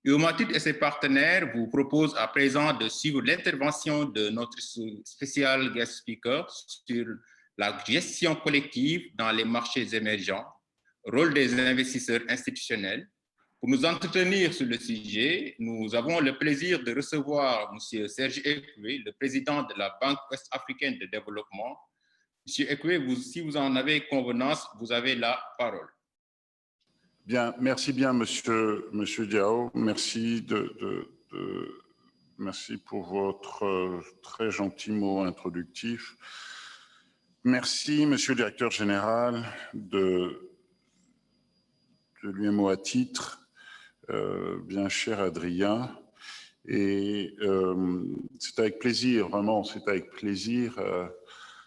Humatit et ses partenaires vous proposent à présent de suivre l'intervention de notre spécial guest speaker sur la gestion collective dans les marchés émergents, rôle des investisseurs institutionnels. Pour nous entretenir sur le sujet, nous avons le plaisir de recevoir M. Serge Ekwe, le président de la Banque ouest-africaine de développement. M. Ekwe, si vous en avez convenance, vous avez la parole. Bien, merci bien, monsieur Diao. Merci, merci pour votre très gentil mot introductif. Merci, monsieur le directeur général de l'UMO à titre, bien cher Adrien. Et c'est avec plaisir, vraiment, c'est avec plaisir,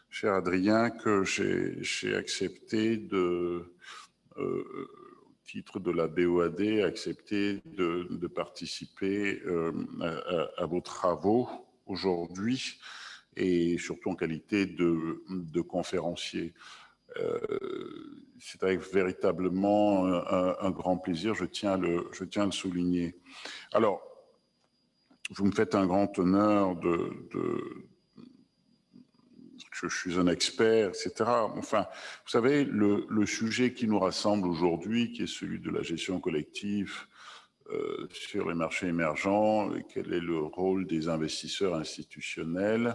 cher Adrien, que j'ai accepté au titre de la BOAD, accepter de participer à vos travaux aujourd'hui et surtout en qualité de conférencier. C'est avec véritablement un grand plaisir, je tiens à le souligner. Alors, vous me faites un grand honneur je suis un expert, etc. Enfin, vous savez, le sujet qui nous rassemble aujourd'hui, qui est celui de la gestion collective sur les marchés émergents, et quel est le rôle des investisseurs institutionnels,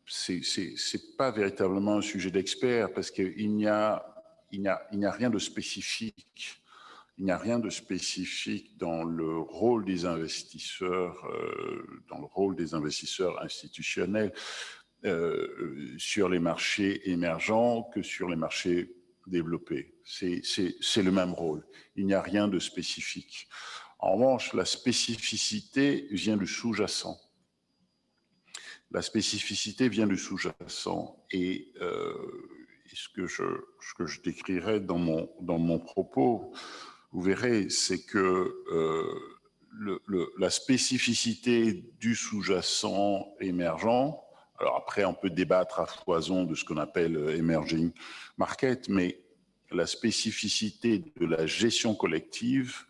c'est pas véritablement un sujet d'expert parce qu'il n'y a rien de spécifique. Il n'y a rien de spécifique dans le rôle des investisseurs, institutionnels sur les marchés émergents que sur les marchés développés. C'est le même rôle. Il n'y a rien de spécifique. En revanche, la spécificité vient du sous-jacent. La spécificité vient du sous-jacent et ce que je décrirai dans mon propos, vous verrez, c'est que la spécificité du sous-jacent émergent, alors après on peut débattre à foison de ce qu'on appelle emerging market, mais la spécificité de la gestion collective,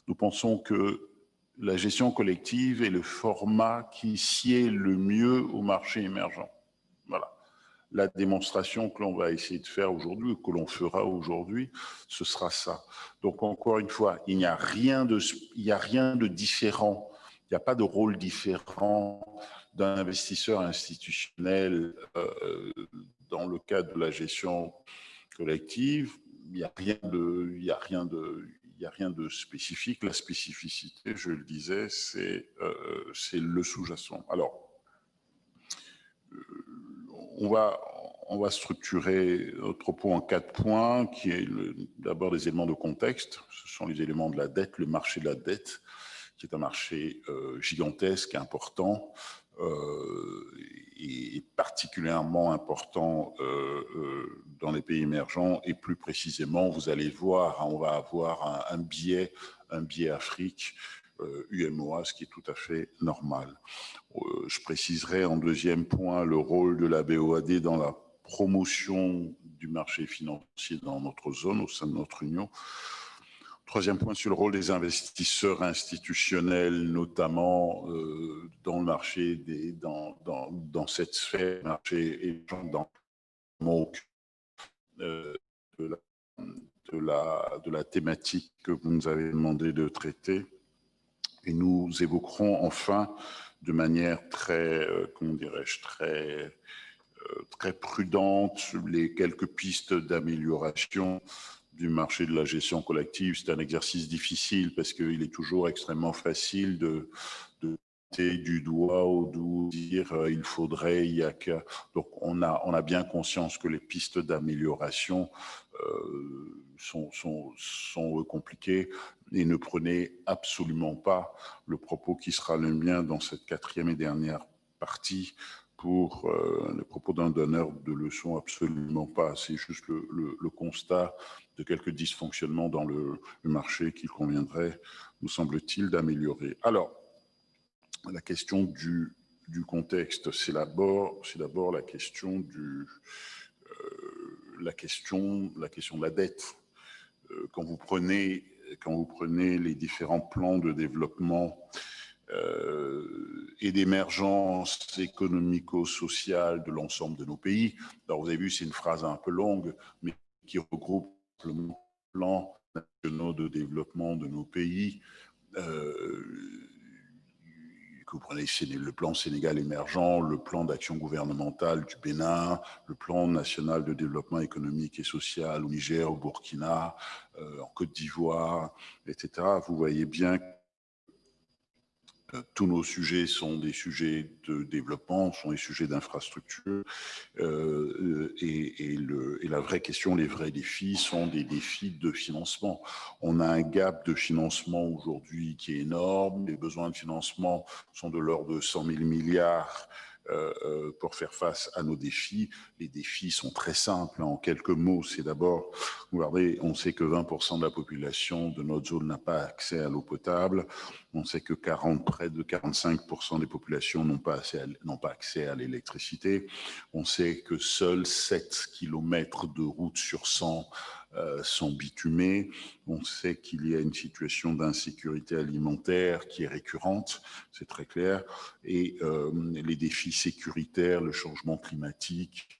nous pensons que la gestion collective est le format qui sied le mieux au marché émergent. Voilà. La démonstration que l'on va essayer de faire aujourd'hui, que l'on fera aujourd'hui, ce sera ça. Donc, encore une fois, il n'y a rien de différent. Il n'y a pas de rôle différent d'un investisseur institutionnel dans le cadre de la gestion collective. Il n'y a rien de spécifique. La spécificité, je le disais, c'est le sous-jacent. Alors, on va structurer notre propos en 4 points, qui est d'abord les éléments de contexte. Ce sont les éléments de la dette, le marché de la dette, qui est un marché gigantesque, important, et particulièrement important dans les pays émergents. Et plus précisément, vous allez voir, on va avoir un biais Afrique, UMOA, ce qui est tout à fait normal. Je préciserai en deuxième point le rôle de la BOAD dans la promotion du marché financier dans notre zone, au sein de notre union. Troisième point sur le rôle des investisseurs institutionnels, notamment dans le marché, dans cette sphère marché et dans de la thématique que vous nous avez demandé de traiter. Et nous évoquerons enfin de manière très, comment dirais-je, très prudente les quelques pistes d'amélioration du marché de la gestion collective. C'est un exercice difficile parce qu'il est toujours extrêmement facile de pointer du doigt ou de dire il faudrait, il y a que... Donc on a bien conscience que les pistes d'amélioration sont compliquées, et ne prenez absolument pas le propos qui sera le mien dans cette quatrième et dernière partie pour les propos d'un donneur de leçons, absolument pas. C'est juste le constat de quelques dysfonctionnements dans le marché qu'il conviendrait, nous semble-t-il, d'améliorer. Alors, la question du contexte, c'est d'abord la question la question de la dette. Quand vous prenez quand vous prenez les différents plans de développement et d'émergence économico-sociale de l'ensemble de nos pays. Alors, vous avez vu, c'est une phrase un peu longue, mais qui regroupe le plan nationaux de développement de nos pays. Que vous prenez le plan Sénégal émergent, le plan d'action gouvernementale du Bénin, le plan national de développement économique et social au Niger, au Burkina, en Côte d'Ivoire, etc. Vous voyez bien que tous nos sujets sont des sujets de développement, sont des sujets d'infrastructure, et la vraie question, les vrais défis sont des défis de financement. On a un gap de financement aujourd'hui qui est énorme. Les besoins de financement sont de l'ordre de 100 000 milliards pour faire face à nos défis. Les défis sont très simples. En quelques mots, c'est d'abord, regardez, on sait que 20% de la population de notre zone n'a pas accès à l'eau potable. On sait que près de 45% des populations n'ont pas accès à l'électricité. On sait que seuls 7 km de route sur 100 sont bitumés. On sait qu'il y a une situation d'insécurité alimentaire qui est récurrente, c'est très clair. Et les défis sécuritaires, le changement climatique,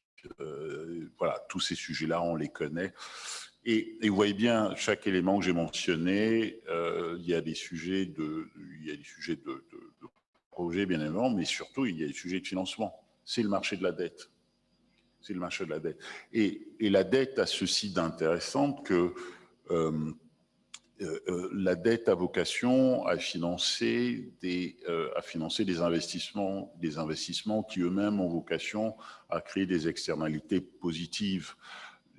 voilà, tous ces sujets-là, on les connaît. Et vous voyez bien, chaque élément que j'ai mentionné, il y a des sujets de projet, bien évidemment, mais surtout, il y a des sujets de financement. C'est le marché de la dette. C'est le marché de la dette. Et la dette a ceci d'intéressant que la dette a vocation à financer des investissements qui eux-mêmes ont vocation à créer des externalités positives.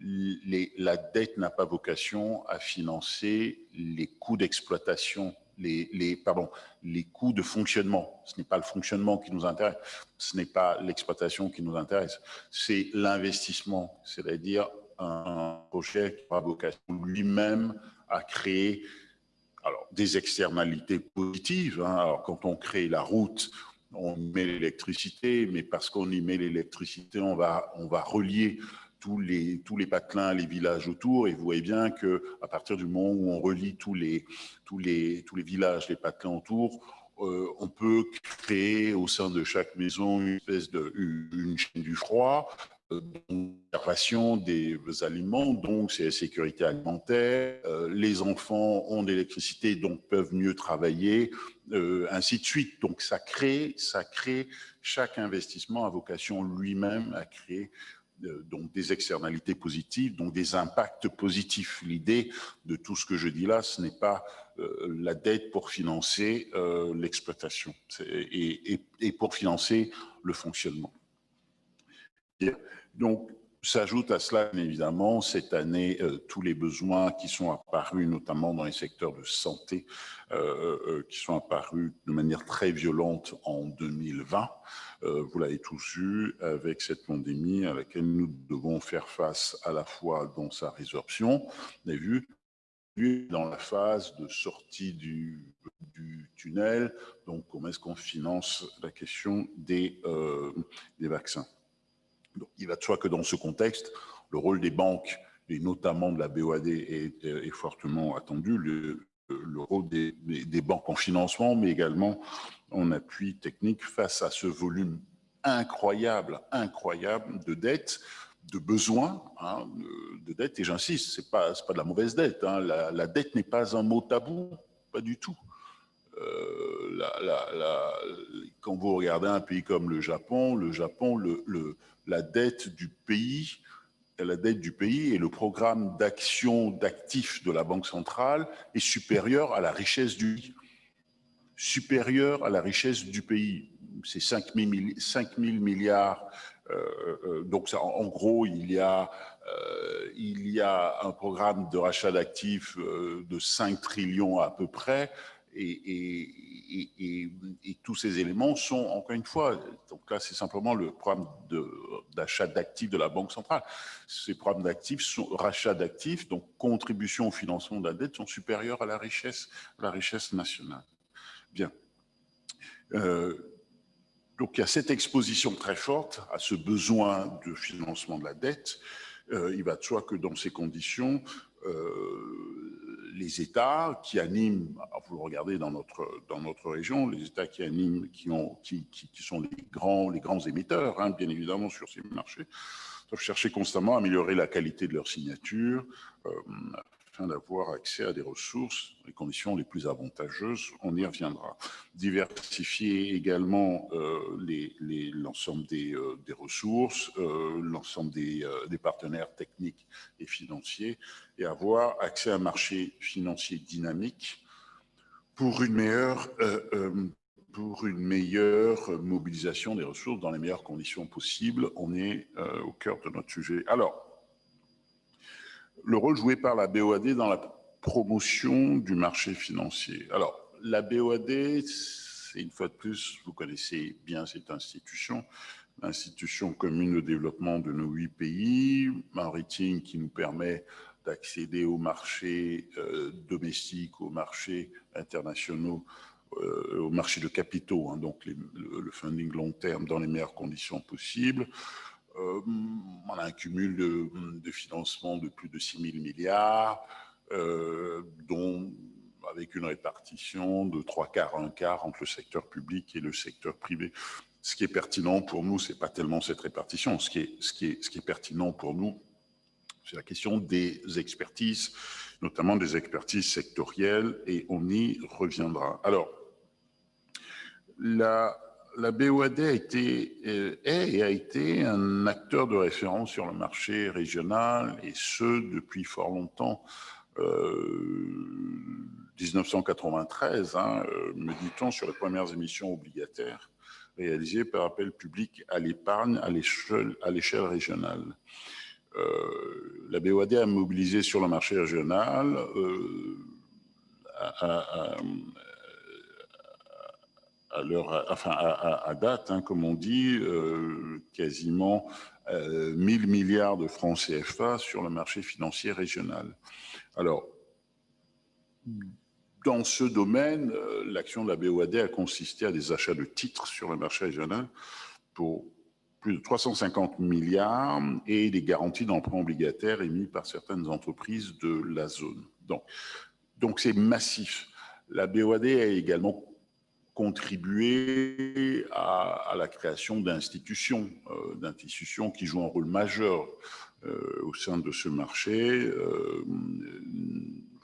La dette n'a pas vocation à financer les coûts d'exploitation, les coûts de fonctionnement. Ce n'est pas le fonctionnement qui nous intéresse, ce n'est pas l'exploitation qui nous intéresse, c'est l'investissement, c'est-à-dire un projet qui a vocation lui-même à créer des externalités positives. Alors, quand on crée la route, on y met l'électricité, mais parce qu'on y met l'électricité, on va relier tous les patelins, les villages autour, et vous voyez bien qu'à partir du moment où on relie tous les villages, les patelins autour, on peut créer au sein de chaque maison une chaîne du froid, conservation des aliments, donc c'est la sécurité alimentaire, les enfants ont de l'électricité, donc peuvent mieux travailler, ainsi de suite. Donc ça crée, chaque investissement a vocation lui-même à créer donc des externalités positives, donc des impacts positifs. L'idée de tout ce que je dis là, ce n'est pas la dette pour financer l'exploitation et pour financer le fonctionnement. Donc, s'ajoute à cela, bien évidemment, cette année, tous les besoins qui sont apparus, notamment dans les secteurs de santé, qui sont apparus de manière très violente en 2020. Vous l'avez tous vu avec cette pandémie à laquelle nous devons faire face à la fois dans sa résorption, vous avez vu, dans la phase de sortie du tunnel, donc comment est-ce qu'on finance la question des vaccins. Donc, il va de soi que dans ce contexte, le rôle des banques, et notamment de la BOAD, est fortement attendu. Le rôle des banques en financement, mais également en appui technique face à ce volume incroyable de dettes, de besoins, de dettes. Et j'insiste, c'est pas de la mauvaise dette. La dette n'est pas un mot tabou, pas du tout. Quand vous regardez un pays comme le Japon, la dette du pays et le programme d'action d'actifs de la Banque centrale est supérieur à la richesse du pays. Supérieur à la richesse du pays. C'est 5 000 milliards. Donc, ça, en gros, il y a un programme de rachat d'actifs de 5 trillions à peu près. Et tous ces éléments sont, encore une fois, donc là c'est simplement le programme d'achat d'actifs de la Banque centrale. Ces programmes d'actifs, rachat d'actifs, donc contribution au financement de la dette, sont supérieurs à la richesse nationale. Bien. Donc il y a cette exposition très forte à ce besoin de financement de la dette. Il va de soi que dans ces conditions, les États qui animent, vous le regardez dans notre région, les États qui animent, qui sont les grands émetteurs, hein, bien évidemment, sur ces marchés, doivent chercher constamment à améliorer la qualité de leur signature afin d'avoir accès à des ressources, les conditions les plus avantageuses, on y reviendra. Diversifier également l'ensemble des ressources, l'ensemble des partenaires techniques et financiers, et avoir accès à un marché financier dynamique pour une meilleure mobilisation des ressources dans les meilleures conditions possibles. On est au cœur de notre sujet. Alors, le rôle joué par la BOAD dans la promotion du marché financier. Alors, la BOAD, c'est une fois de plus, vous connaissez bien cette institution, l'institution commune de développement de nos 8 pays, un rating qui nous permet d'accéder aux marchés domestiques, aux marchés internationaux, au marché de capitaux, hein, donc le funding long terme dans les meilleures conditions possibles. On a un cumul de financement de plus de 6 000 milliards, dont avec une répartition de 3 quarts, 1 quart entre le secteur public et le secteur privé. Ce qui est pertinent pour nous, ce n'est pas tellement cette répartition. Ce qui est pertinent pour nous, c'est la question des expertises, notamment des expertises sectorielles, et on y reviendra. Alors, la BOAD a été un acteur de référence sur le marché régional, et ce, depuis fort longtemps. 1993, me dit-on, sur les premières émissions obligataires réalisées par appel public à l'épargne à l'échelle régionale. La BOAD a mobilisé sur le marché régional à date, hein, comme on dit, quasiment 1 000 milliards de francs CFA sur le marché financier régional. Alors, dans ce domaine, l'action de la BOAD a consisté à des achats de titres sur le marché régional pour plus de 350 milliards et des garanties d'emprunt obligataire émis par certaines entreprises de la zone. Donc c'est massif. La BOAD a également contribué à la création d'institutions qui jouent un rôle majeur au sein de ce marché.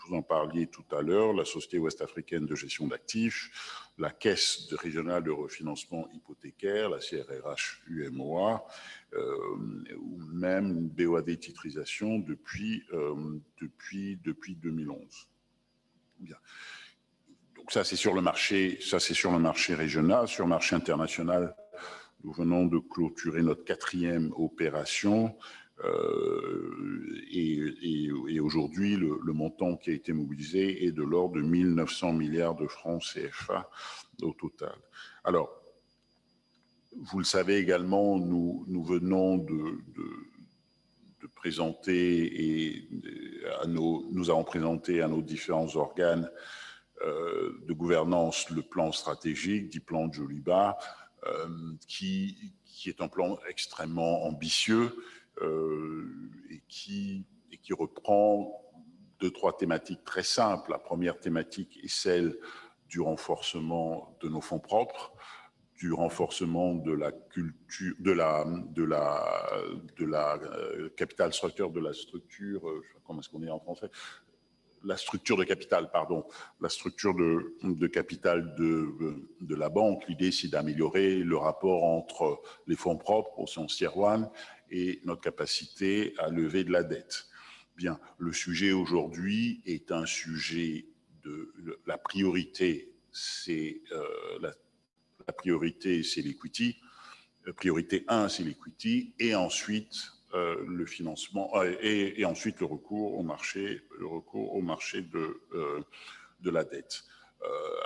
Vous en parliez tout à l'heure, la Société ouest-africaine de gestion d'actifs, la Caisse régionale de refinancement hypothécaire, la CRRH-UMOA, ou même BOAD titrisation depuis 2011. Bien. Donc ça, c'est sur le marché régional. Sur le marché international, nous venons de clôturer notre 4e opération. Et aujourd'hui, le montant qui a été mobilisé est de l'ordre de 1 900 milliards de francs CFA au total. Alors, vous le savez également, nous venons de présenter nous avons présenté à nos différents organes de gouvernance le plan stratégique, dit plan de Joliba, qui est un plan extrêmement ambitieux et qui reprend 2-3 thématiques très simples. La première thématique est celle du renforcement de nos fonds propres, du renforcement de la culture, de la capital structure, de la structure, comment est-ce qu'on est en français ? La structure de capital, pardon, la structure de capital de la banque. L'idée, c'est d'améliorer le rapport entre les fonds propres au sens tier 1 et notre capacité à lever de la dette. Bien, le sujet aujourd'hui est un sujet la priorité, c'est l'equity. Priorité 1, c'est l'equity, et ensuite le financement et ensuite le recours au marché de la dette,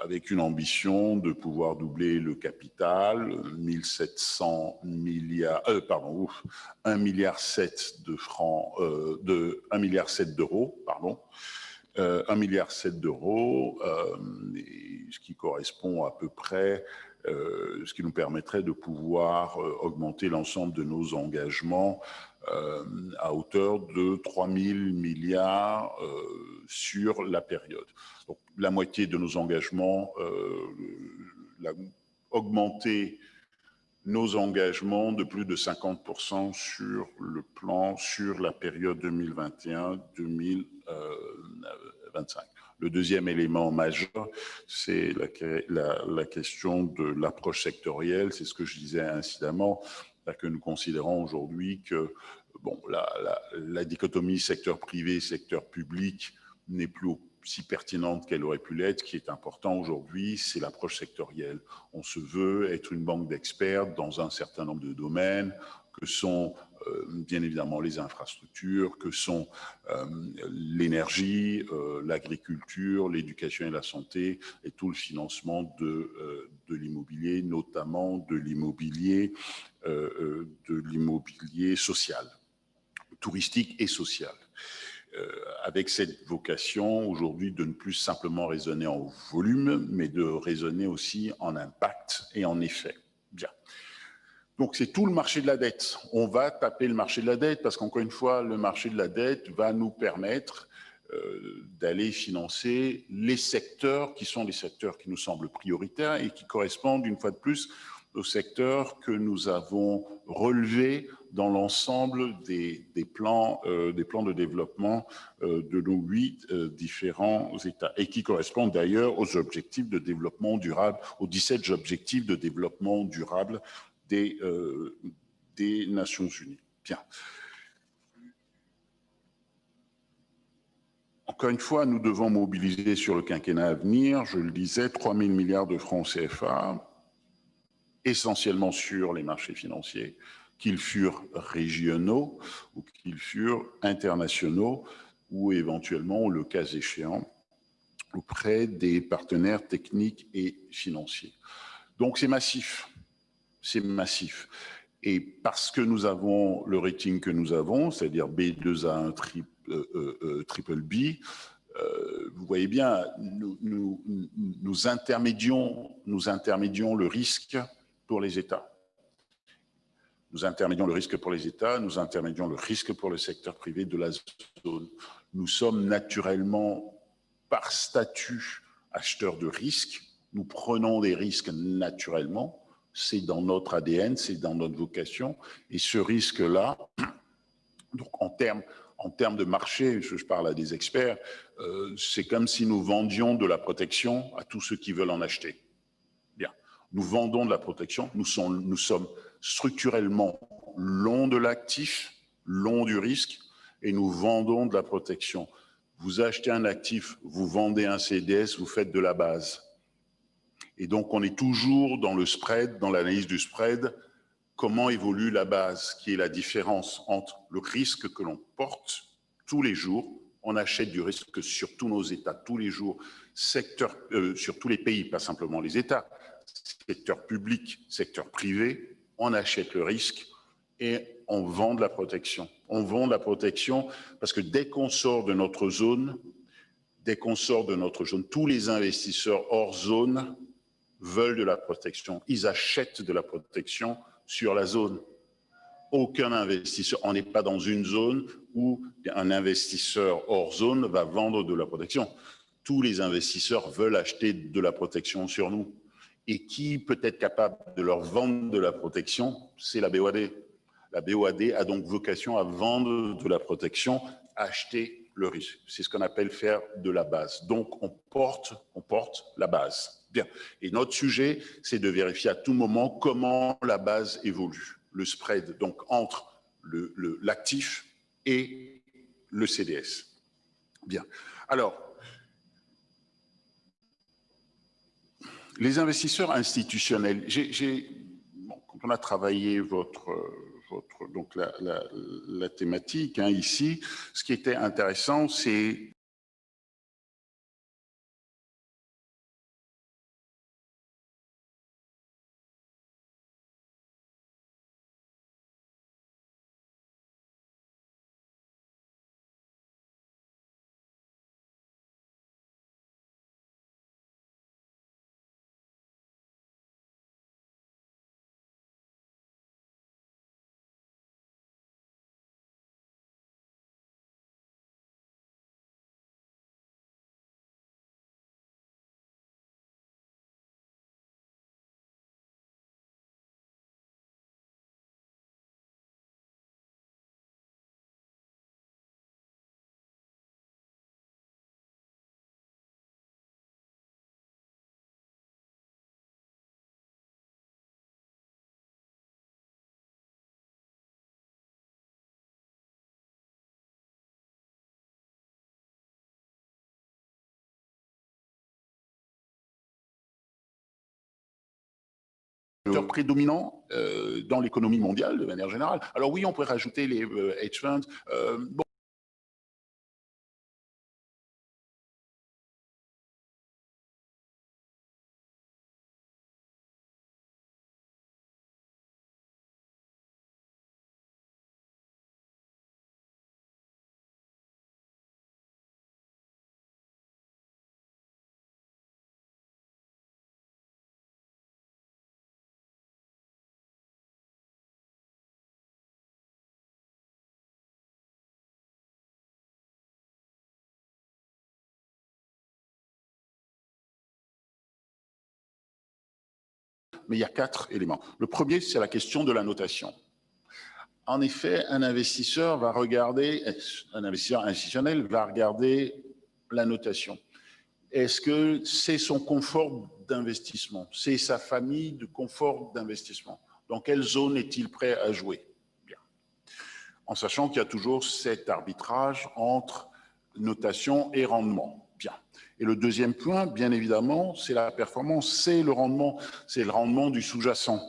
avec une ambition de pouvoir doubler le capital, 1,7 milliard de francs, 1,7 milliard d'euros, pardon. 1,7 milliard d'euros, ce qui correspond à peu près, ce qui nous permettrait de pouvoir augmenter l'ensemble de nos engagements à hauteur de 3 000 milliards sur la période. Donc, la moitié de nos engagements, augmenter nos engagements de plus de 50% sur le plan, sur la période 2021-2025. Le deuxième élément majeur, c'est la question de l'approche sectorielle. C'est ce que je disais incidemment, que nous considérons aujourd'hui que bon, la dichotomie secteur privé, secteur public n'est plus si pertinente qu'elle aurait pu l'être. Ce qui est important aujourd'hui, c'est l'approche sectorielle. On se veut être une banque d'experts dans un certain nombre de domaines, que sont bien évidemment les infrastructures, que sont l'énergie, l'agriculture, l'éducation et la santé, et tout le financement de l'immobilier, notamment de l'immobilier social, touristique et social. Avec cette vocation aujourd'hui de ne plus simplement raisonner en volume, mais de raisonner aussi en impact et en effet. Bien. Donc, c'est tout le marché de la dette. On va taper le marché de la dette parce qu'encore une fois, le marché de la dette va nous permettre d'aller financer les secteurs qui sont les secteurs qui nous semblent prioritaires et qui correspondent, une fois de plus, aux secteurs que nous avons relevés dans l'ensemble des plans de développement de nos 8 différents États et qui correspondent d'ailleurs aux objectifs de développement durable, aux 17 objectifs de développement durable des Nations Unies. Bien. Encore une fois, nous devons mobiliser sur le quinquennat à venir, je le disais, 3 000 milliards de francs CFA, essentiellement sur les marchés financiers, qu'ils furent régionaux ou qu'ils furent internationaux ou éventuellement, le cas échéant, auprès des partenaires techniques et financiers. Donc c'est massif, c'est massif. Et parce que nous avons le rating que nous avons, c'est-à-dire B2A1 triple B, vous voyez bien, nous intermédions le risque pour les États. Nous intermédions le risque pour les États, nous intermédions le risque pour le secteur privé de la zone. Nous sommes naturellement, par statut, acheteurs de risques. Nous prenons des risques naturellement. C'est dans notre ADN, c'est dans notre vocation. Et ce risque-là, donc en termes de marché, je parle à des experts, c'est comme si nous vendions de la protection à tous ceux qui veulent en acheter. Bien, nous vendons de la protection, nous sommes structurellement long de l'actif, long du risque, et nous vendons de la protection. Vous achetez un actif, vous vendez un CDS, vous faites de la base. Et donc, on est toujours dans le spread, dans l'analyse du spread, comment évolue la base, qui est la différence entre le risque que l'on porte tous les jours, on achète du risque sur tous nos États, tous les jours, sur tous les pays, pas simplement les États, secteur public, secteur privé, on achète le risque et on vend de la protection. On vend de la protection parce que dès qu'on sort de notre zone, tous les investisseurs hors zone veulent de la protection. Ils achètent de la protection sur la zone. Aucun investisseur, on n'est pas dans une zone où un investisseur hors zone va vendre de la protection. Tous les investisseurs veulent acheter de la protection sur nous. Et qui peut être capable de leur vendre de la protection? C'est la BOAD. La BOAD a donc vocation à vendre de la protection, acheter le risque. C'est ce qu'on appelle faire de la base. Donc, on porte la base. Bien. Et notre sujet, c'est de vérifier à tout moment comment la base évolue. Le spread, donc, entre l'actif et le CDS. Bien. Alors, les investisseurs institutionnels, quand on a travaillé donc la thématique ici, ce qui était intéressant, c'est prédominant dans l'économie mondiale de manière générale. Alors oui, on pourrait rajouter les hedge funds. Bon. Mais il y a 4 éléments. Le premier, c'est la question de la notation. En effet, un investisseur institutionnel va regarder la notation. Est-ce que c'est son confort d'investissement? C'est sa famille de confort d'investissement? Dans quelle zone est-il prêt à jouer? Bien. En sachant qu'il y a toujours cet arbitrage entre notation et rendement. Bien. Et le deuxième point, bien évidemment, c'est la performance, c'est le rendement du sous-jacent.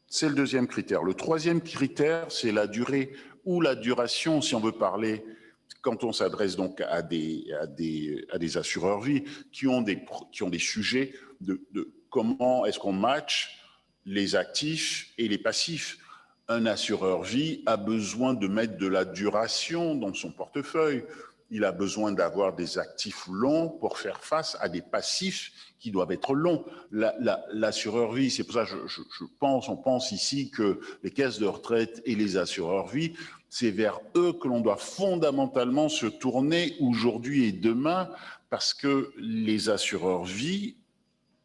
C'est le deuxième critère. Le troisième critère, c'est la durée ou la duration, si on veut parler, quand on s'adresse donc à des assureurs vie qui ont des sujets de comment est-ce qu'on match les actifs et les passifs. Un assureur vie a besoin de mettre de la duration dans son portefeuille. Il a besoin d'avoir des actifs longs pour faire face à des passifs qui doivent être longs. L'assureur vie, c'est pour ça que on pense ici que les caisses de retraite et les assureurs vie, c'est vers eux que l'on doit fondamentalement se tourner aujourd'hui et demain, parce que les assureurs vie,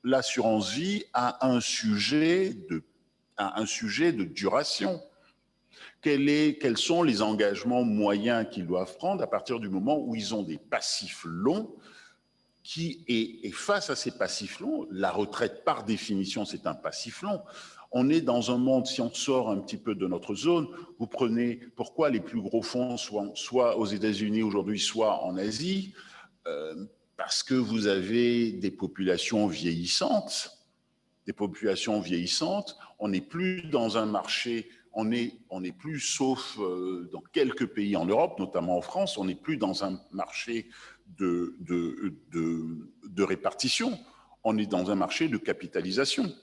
l'assurance vie a un sujet de duration. Quels sont les engagements moyens qu'ils doivent prendre à partir du moment où ils ont des passifs longs et face à ces passifs longs, la retraite par définition c'est un passif long. On est dans un monde, si on sort un petit peu de notre zone, vous prenez pourquoi les plus gros fonds soit aux États-Unis aujourd'hui, soit en Asie, parce que vous avez des populations vieillissantes. On n'est plus dans un marché. On n'est plus, sauf dans quelques pays en Europe, notamment en France, on n'est plus dans un marché de répartition, on est dans un marché de capitalisation.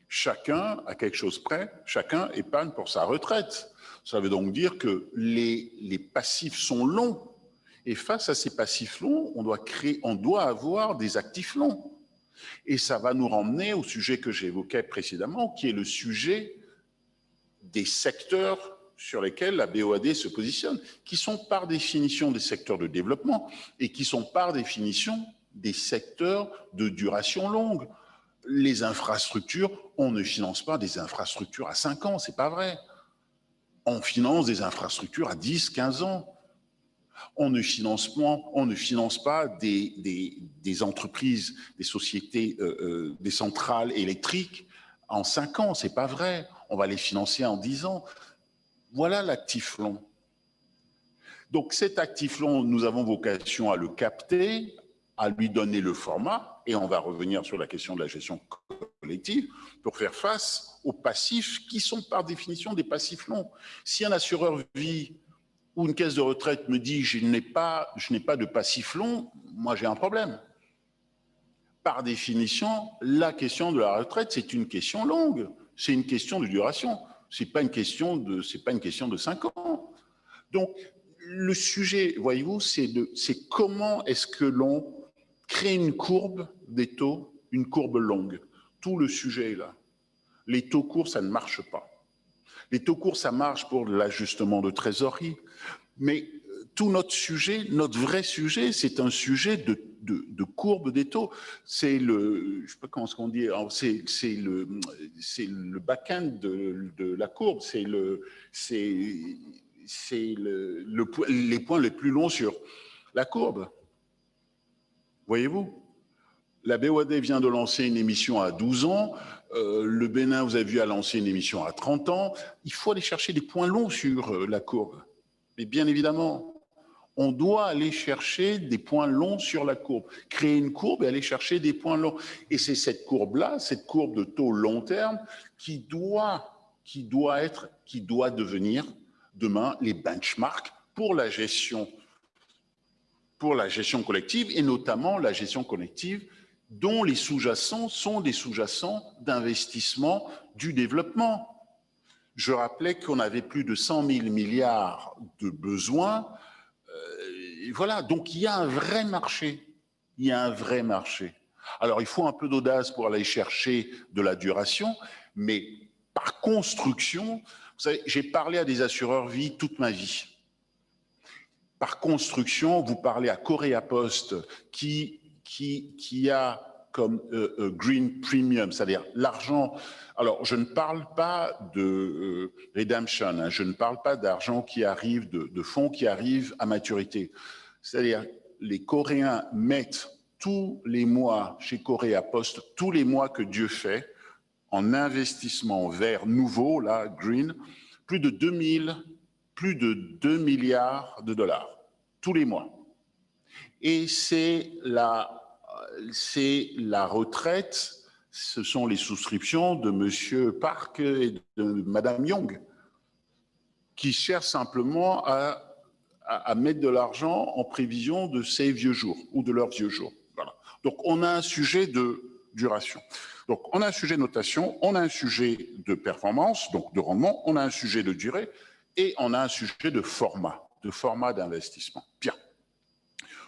Chacun, à quelque chose près, chacun épargne pour sa retraite. Ça veut donc dire que les passifs sont longs. Et face à ces passifs longs, on doit avoir des actifs longs. Et ça va nous ramener au sujet que j'évoquais précédemment, qui est le sujet des secteurs sur lesquels la BOAD se positionne, qui sont par définition des secteurs de développement et qui sont par définition des secteurs de duration longue. Les infrastructures, on ne finance pas des infrastructures à 5 ans, c'est pas vrai. On finance des infrastructures à 10, 15 ans. On ne finance pas des entreprises, des sociétés, des centrales électriques en 5 ans, c'est pas vrai. On va les financer en 10 ans. Voilà l'actif long. Donc cet actif long, nous avons vocation à le capter, à lui donner le format, et on va revenir sur la question de la gestion collective, pour faire face aux passifs qui sont par définition des passifs longs. Si un assureur vie ou une caisse de retraite me dit je n'ai pas de passif long, moi j'ai un problème. Par définition, la question de la retraite, c'est une question longue, c'est une question de duration, c'est pas une question de 5 ans. Donc, le sujet, voyez-vous, c'est comment est-ce que l'on crée une courbe des taux, une courbe longue. Tout le sujet est là. Les taux courts, ça ne marche pas. Les taux courts, ça marche pour l'ajustement de trésorerie, mais tout notre sujet, notre vrai sujet, c'est un sujet de courbe des taux. C'est je ne sais pas comment on dit, c'est le back-end de la courbe, c'est les points les plus longs sur la courbe. Voyez-vous, la BOAD vient de lancer une émission à 12 ans, le Bénin, vous avez vu, a lancé une émission à 30 ans. Il faut aller chercher des points longs sur la courbe. Mais bien évidemment, On doit aller chercher des points longs sur la courbe, créer une courbe et aller chercher des points longs. Et c'est cette courbe-là, cette courbe de taux long terme, qui doit devenir demain les benchmarks pour la gestion collective, et notamment la gestion collective dont les sous-jacents sont des sous-jacents d'investissement du développement. Je rappelais qu'on avait plus de 100 000 milliards de besoins. Voilà, donc il y a un vrai marché. Il y a un vrai marché. Alors, il faut un peu d'audace pour aller chercher de la duration, mais par construction, vous savez, j'ai parlé à des assureurs vie toute ma vie. Par construction, vous parlez à Korea Post qui a comme green premium, c'est-à-dire l'argent. Alors, je ne parle pas de redemption, hein, je ne parle pas d'argent qui arrive, de fonds qui arrivent à maturité. C'est-à-dire, les Coréens mettent tous les mois chez Korea Post, tous les mois que Dieu fait, en investissement vert nouveau, là, green, plus de 2 milliards de dollars, tous les mois. Et c'est la retraite, ce sont les souscriptions de M. Park et de Mme Young, qui cherchent simplement à mettre de l'argent en prévision de ces vieux jours ou de leurs vieux jours. Voilà. Donc, on a un sujet de duration. Donc, on a un sujet de notation, on a un sujet de performance, donc de rendement, on a un sujet de durée et on a un sujet de format d'investissement. Bien.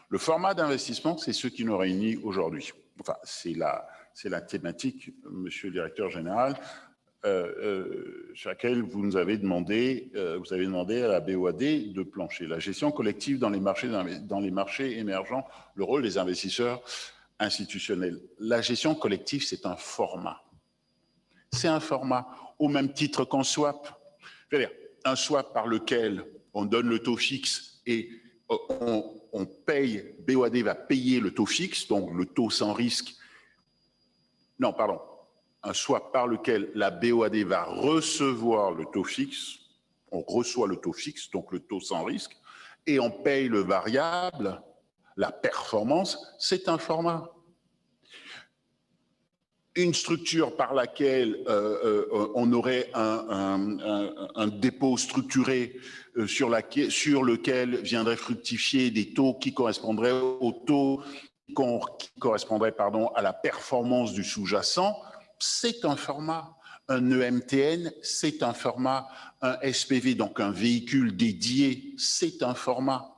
Le format d'investissement, c'est ce qui nous réunit aujourd'hui. Enfin, c'est la thématique, monsieur le directeur général, sur laquelle vous nous avez demandé, à la BOAD de plancher. La gestion collective dans les marchés émergents, le rôle des investisseurs institutionnels. La gestion collective, c'est un format. C'est un format au même titre qu'un swap. C'est-à-dire un swap par lequel on donne le taux fixe et on paye, BOAD va payer le taux fixe, donc le taux sans risque. Non, pardon. Un swap par lequel la BOAD va recevoir le taux fixe, on reçoit le taux fixe, donc le taux sans risque, et on paye le variable, la performance, c'est un format. Une structure par laquelle on aurait un dépôt structuré sur lequel viendraient fructifier des taux qui correspondraient au taux qui correspondrait à la performance du sous-jacent, c'est un format. Un EMTN, c'est un format. Un SPV, donc un véhicule dédié, c'est un format.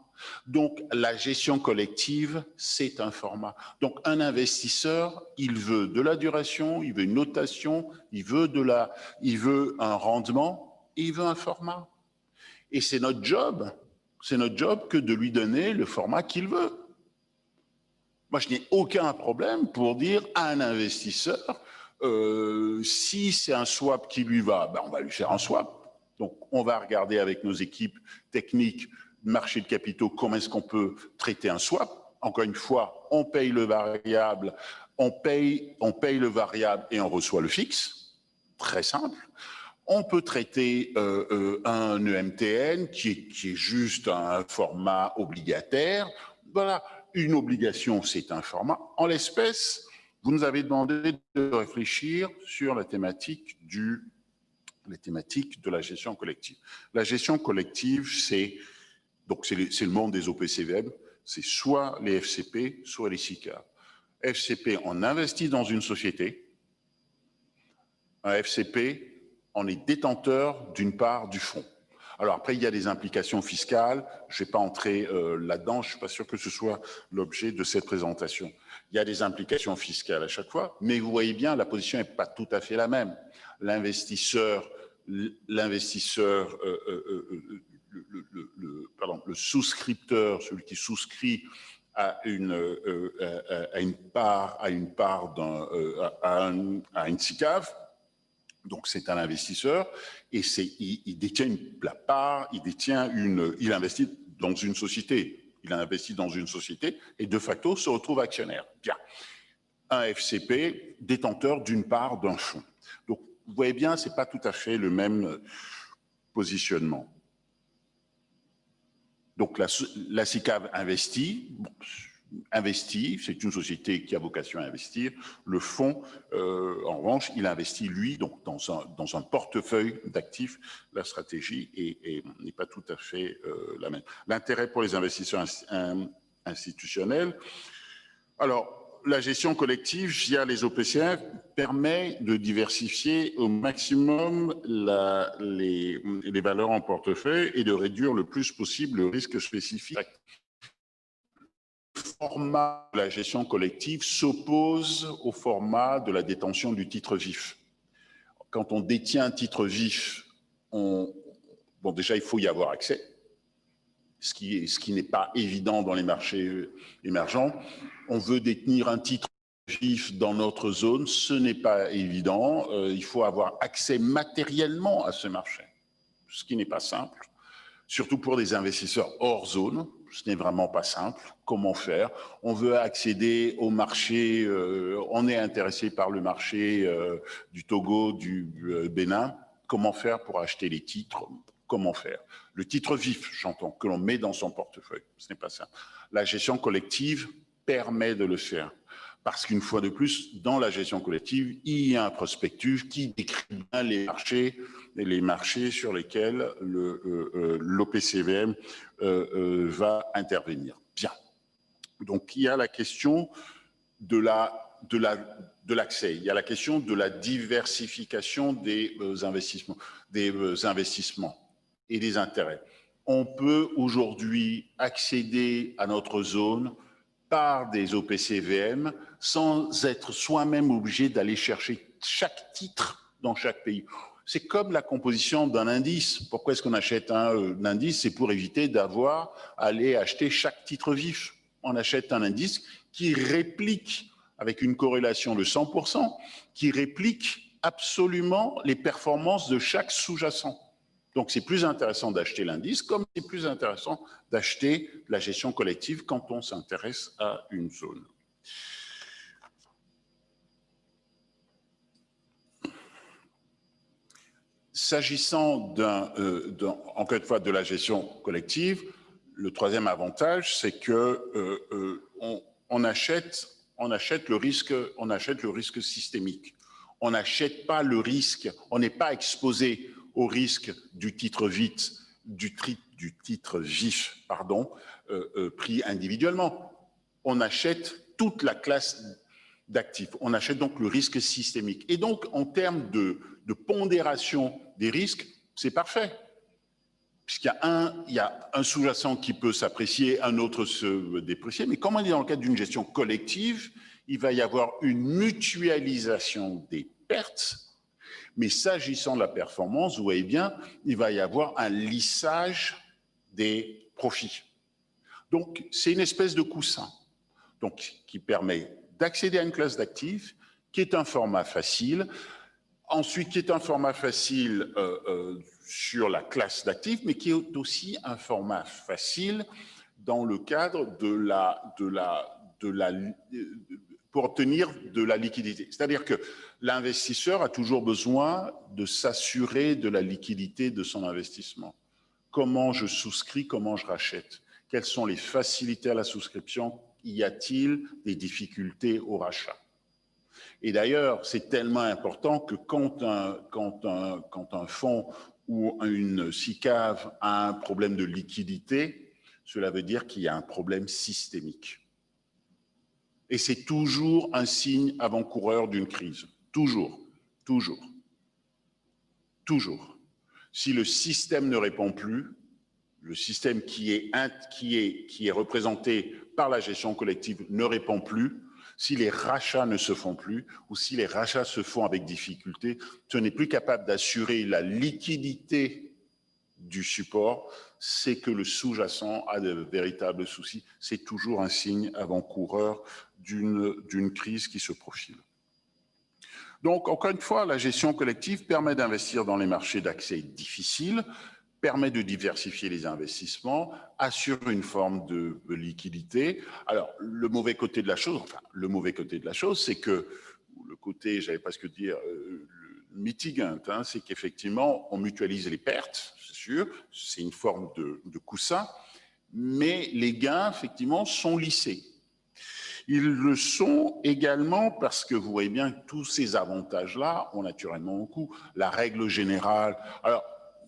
Donc, la gestion collective, c'est un format. Donc, un investisseur, il veut de la duration, il veut une notation, il veut un rendement, et il veut un format. Et c'est notre job que de lui donner le format qu'il veut. Moi, je n'ai aucun problème pour dire à un investisseur, si c'est un swap qui lui va, ben on va lui faire un swap. Donc, on va regarder avec nos équipes techniques, marché de capitaux, comment est-ce qu'on peut traiter un swap. Encore une fois, on paye le variable, on paye le variable et on reçoit le fixe. Très simple. On peut traiter un EMTN qui est juste un format obligataire. Voilà. Une obligation, c'est un format. En l'espèce, vous nous avez demandé de réfléchir sur la thématique de la gestion collective. La gestion collective, c'est le monde des OPCVM, c'est soit les FCP, soit les SICAV. FCP, on investit dans une société. Un FCP, on est détenteur d'une part du fonds. Alors après, il y a des implications fiscales. Je ne vais pas entrer là-dedans. Je ne suis pas sûr que ce soit l'objet de cette présentation. Il y a des implications fiscales à chaque fois, mais vous voyez bien, la position n'est pas tout à fait la même. Le souscripteur, celui qui souscrit à une SICAV, donc c'est un investisseur et il détient la part, il investit dans une société. Il investit dans une société et de facto se retrouve actionnaire. Bien. Un FCP détenteur d'une part d'un fonds. Donc vous voyez bien, c'est pas tout à fait le même positionnement. Donc la SICAV investit, c'est une société qui a vocation à investir. Le fonds, en revanche, il investit, lui, donc dans un portefeuille d'actifs. La stratégie n'est pas tout à fait la même. L'intérêt pour les investisseurs institutionnels, alors, la gestion collective via les OPCR permet de diversifier au maximum les valeurs en portefeuille et de réduire le plus possible le risque spécifique. Le format de la gestion collective s'oppose au format de la détention du titre vif. Quand on détient un titre vif, déjà, il faut y avoir accès, ce qui n'est pas évident dans les marchés émergents. On veut détenir un titre vif dans notre zone, ce n'est pas évident. Il faut avoir accès matériellement à ce marché, ce qui n'est pas simple, surtout pour des investisseurs hors zone. Ce n'est vraiment pas simple. Comment faire? On veut accéder au marché, on est intéressé par le marché du Togo, du Bénin. Comment faire pour acheter les titres? Comment faire? Le titre vif, j'entends, que l'on met dans son portefeuille, ce n'est pas simple. La gestion collective permet de le faire. Parce qu'une fois de plus, dans la gestion collective, il y a un prospectus qui décrit bien les marchés sur lesquels l'OPCVM va intervenir. Bien. Donc, il y a la question de l'accès, il y a la question de la diversification des investissements et des intérêts. On peut aujourd'hui accéder à notre zone par des OPCVM sans être soi-même obligé d'aller chercher chaque titre dans chaque pays. C'est comme la composition d'un indice. Pourquoi est-ce qu'on achète un indice? C'est pour éviter d'avoir à aller acheter chaque titre vif. On achète un indice qui réplique, avec une corrélation de 100%, qui réplique absolument les performances de chaque sous-jacent. Donc, c'est plus intéressant d'acheter l'indice, comme c'est plus intéressant d'acheter la gestion collective quand on s'intéresse à une zone. S'agissant, encore une fois, de la gestion collective, le troisième avantage, c'est que on achète le risque systémique. On n'achète pas le risque, on n'est pas exposé au risque du titre vif, pris individuellement. On achète toute la classe d'actifs. On achète donc le risque systémique. Et donc, en termes de pondération des risques, c'est parfait. Puisqu'il y a un sous-jacent qui peut s'apprécier, un autre se déprécier. Mais comme on est dans le cadre d'une gestion collective, il va y avoir une mutualisation des pertes. Mais s'agissant de la performance, vous voyez bien, il va y avoir un lissage des profits. Donc, c'est une espèce de coussin qui permet d'accéder à une classe d'actifs, qui est un format facile, ensuite qui est un format facile sur la classe d'actifs, mais qui est aussi un format facile dans le cadre pour obtenir de la liquidité. C'est-à-dire que l'investisseur a toujours besoin de s'assurer de la liquidité de son investissement. Comment je souscris, comment je rachète? Quelles sont les facilités à la souscription? Y a-t-il des difficultés au rachat? Et d'ailleurs, c'est tellement important que quand un fonds ou une SICAV a un problème de liquidité, cela veut dire qu'il y a un problème systémique. Et c'est toujours un signe avant-coureur d'une crise. Toujours, toujours, toujours. Si le système ne répond plus, le système qui est représenté par la gestion collective ne répond plus, si les rachats ne se font plus ou si les rachats se font avec difficulté, ce n'est plus capable d'assurer la liquidité du support, c'est que le sous-jacent a de véritables soucis. C'est toujours un signe avant-coureur d'une crise qui se profile. Donc, encore une fois, la gestion collective permet d'investir dans les marchés d'accès difficiles, permet de diversifier les investissements, assure une forme de liquidité. Alors, le mauvais côté de la chose, c'est que, le côté, j'allais presque dire, mitigant, c'est qu'effectivement, on mutualise les pertes, c'est sûr, c'est une forme de coussin, mais les gains, effectivement, sont lissés. Ils le sont également parce que vous voyez bien que tous ces avantages-là ont naturellement un coût. La règle générale, alors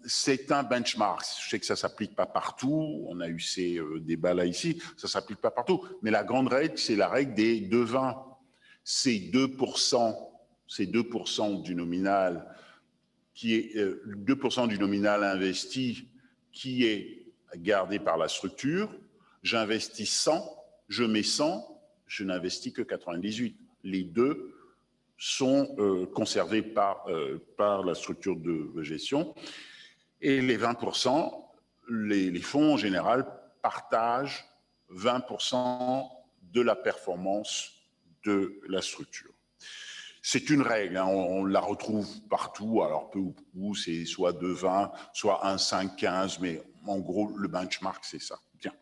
c'est un benchmark, je sais que ça ne s'applique pas partout, on a eu ces débats-là ici, ça ne s'applique pas partout, mais la grande règle, c'est la règle des 2,20. C'est 2% du nominal qui est 2% du nominal investi qui est gardé par la structure. J'investis 100, je mets 100, je n'investis que 98. Les deux sont conservés par la structure de gestion. Et les 20%, les fonds en général partagent 20% de la performance de la structure. C'est une règle, hein, on la retrouve partout, alors peu ou prou, c'est soit 2,20, soit 1,5,15, mais en gros, le benchmark, c'est ça. Bien.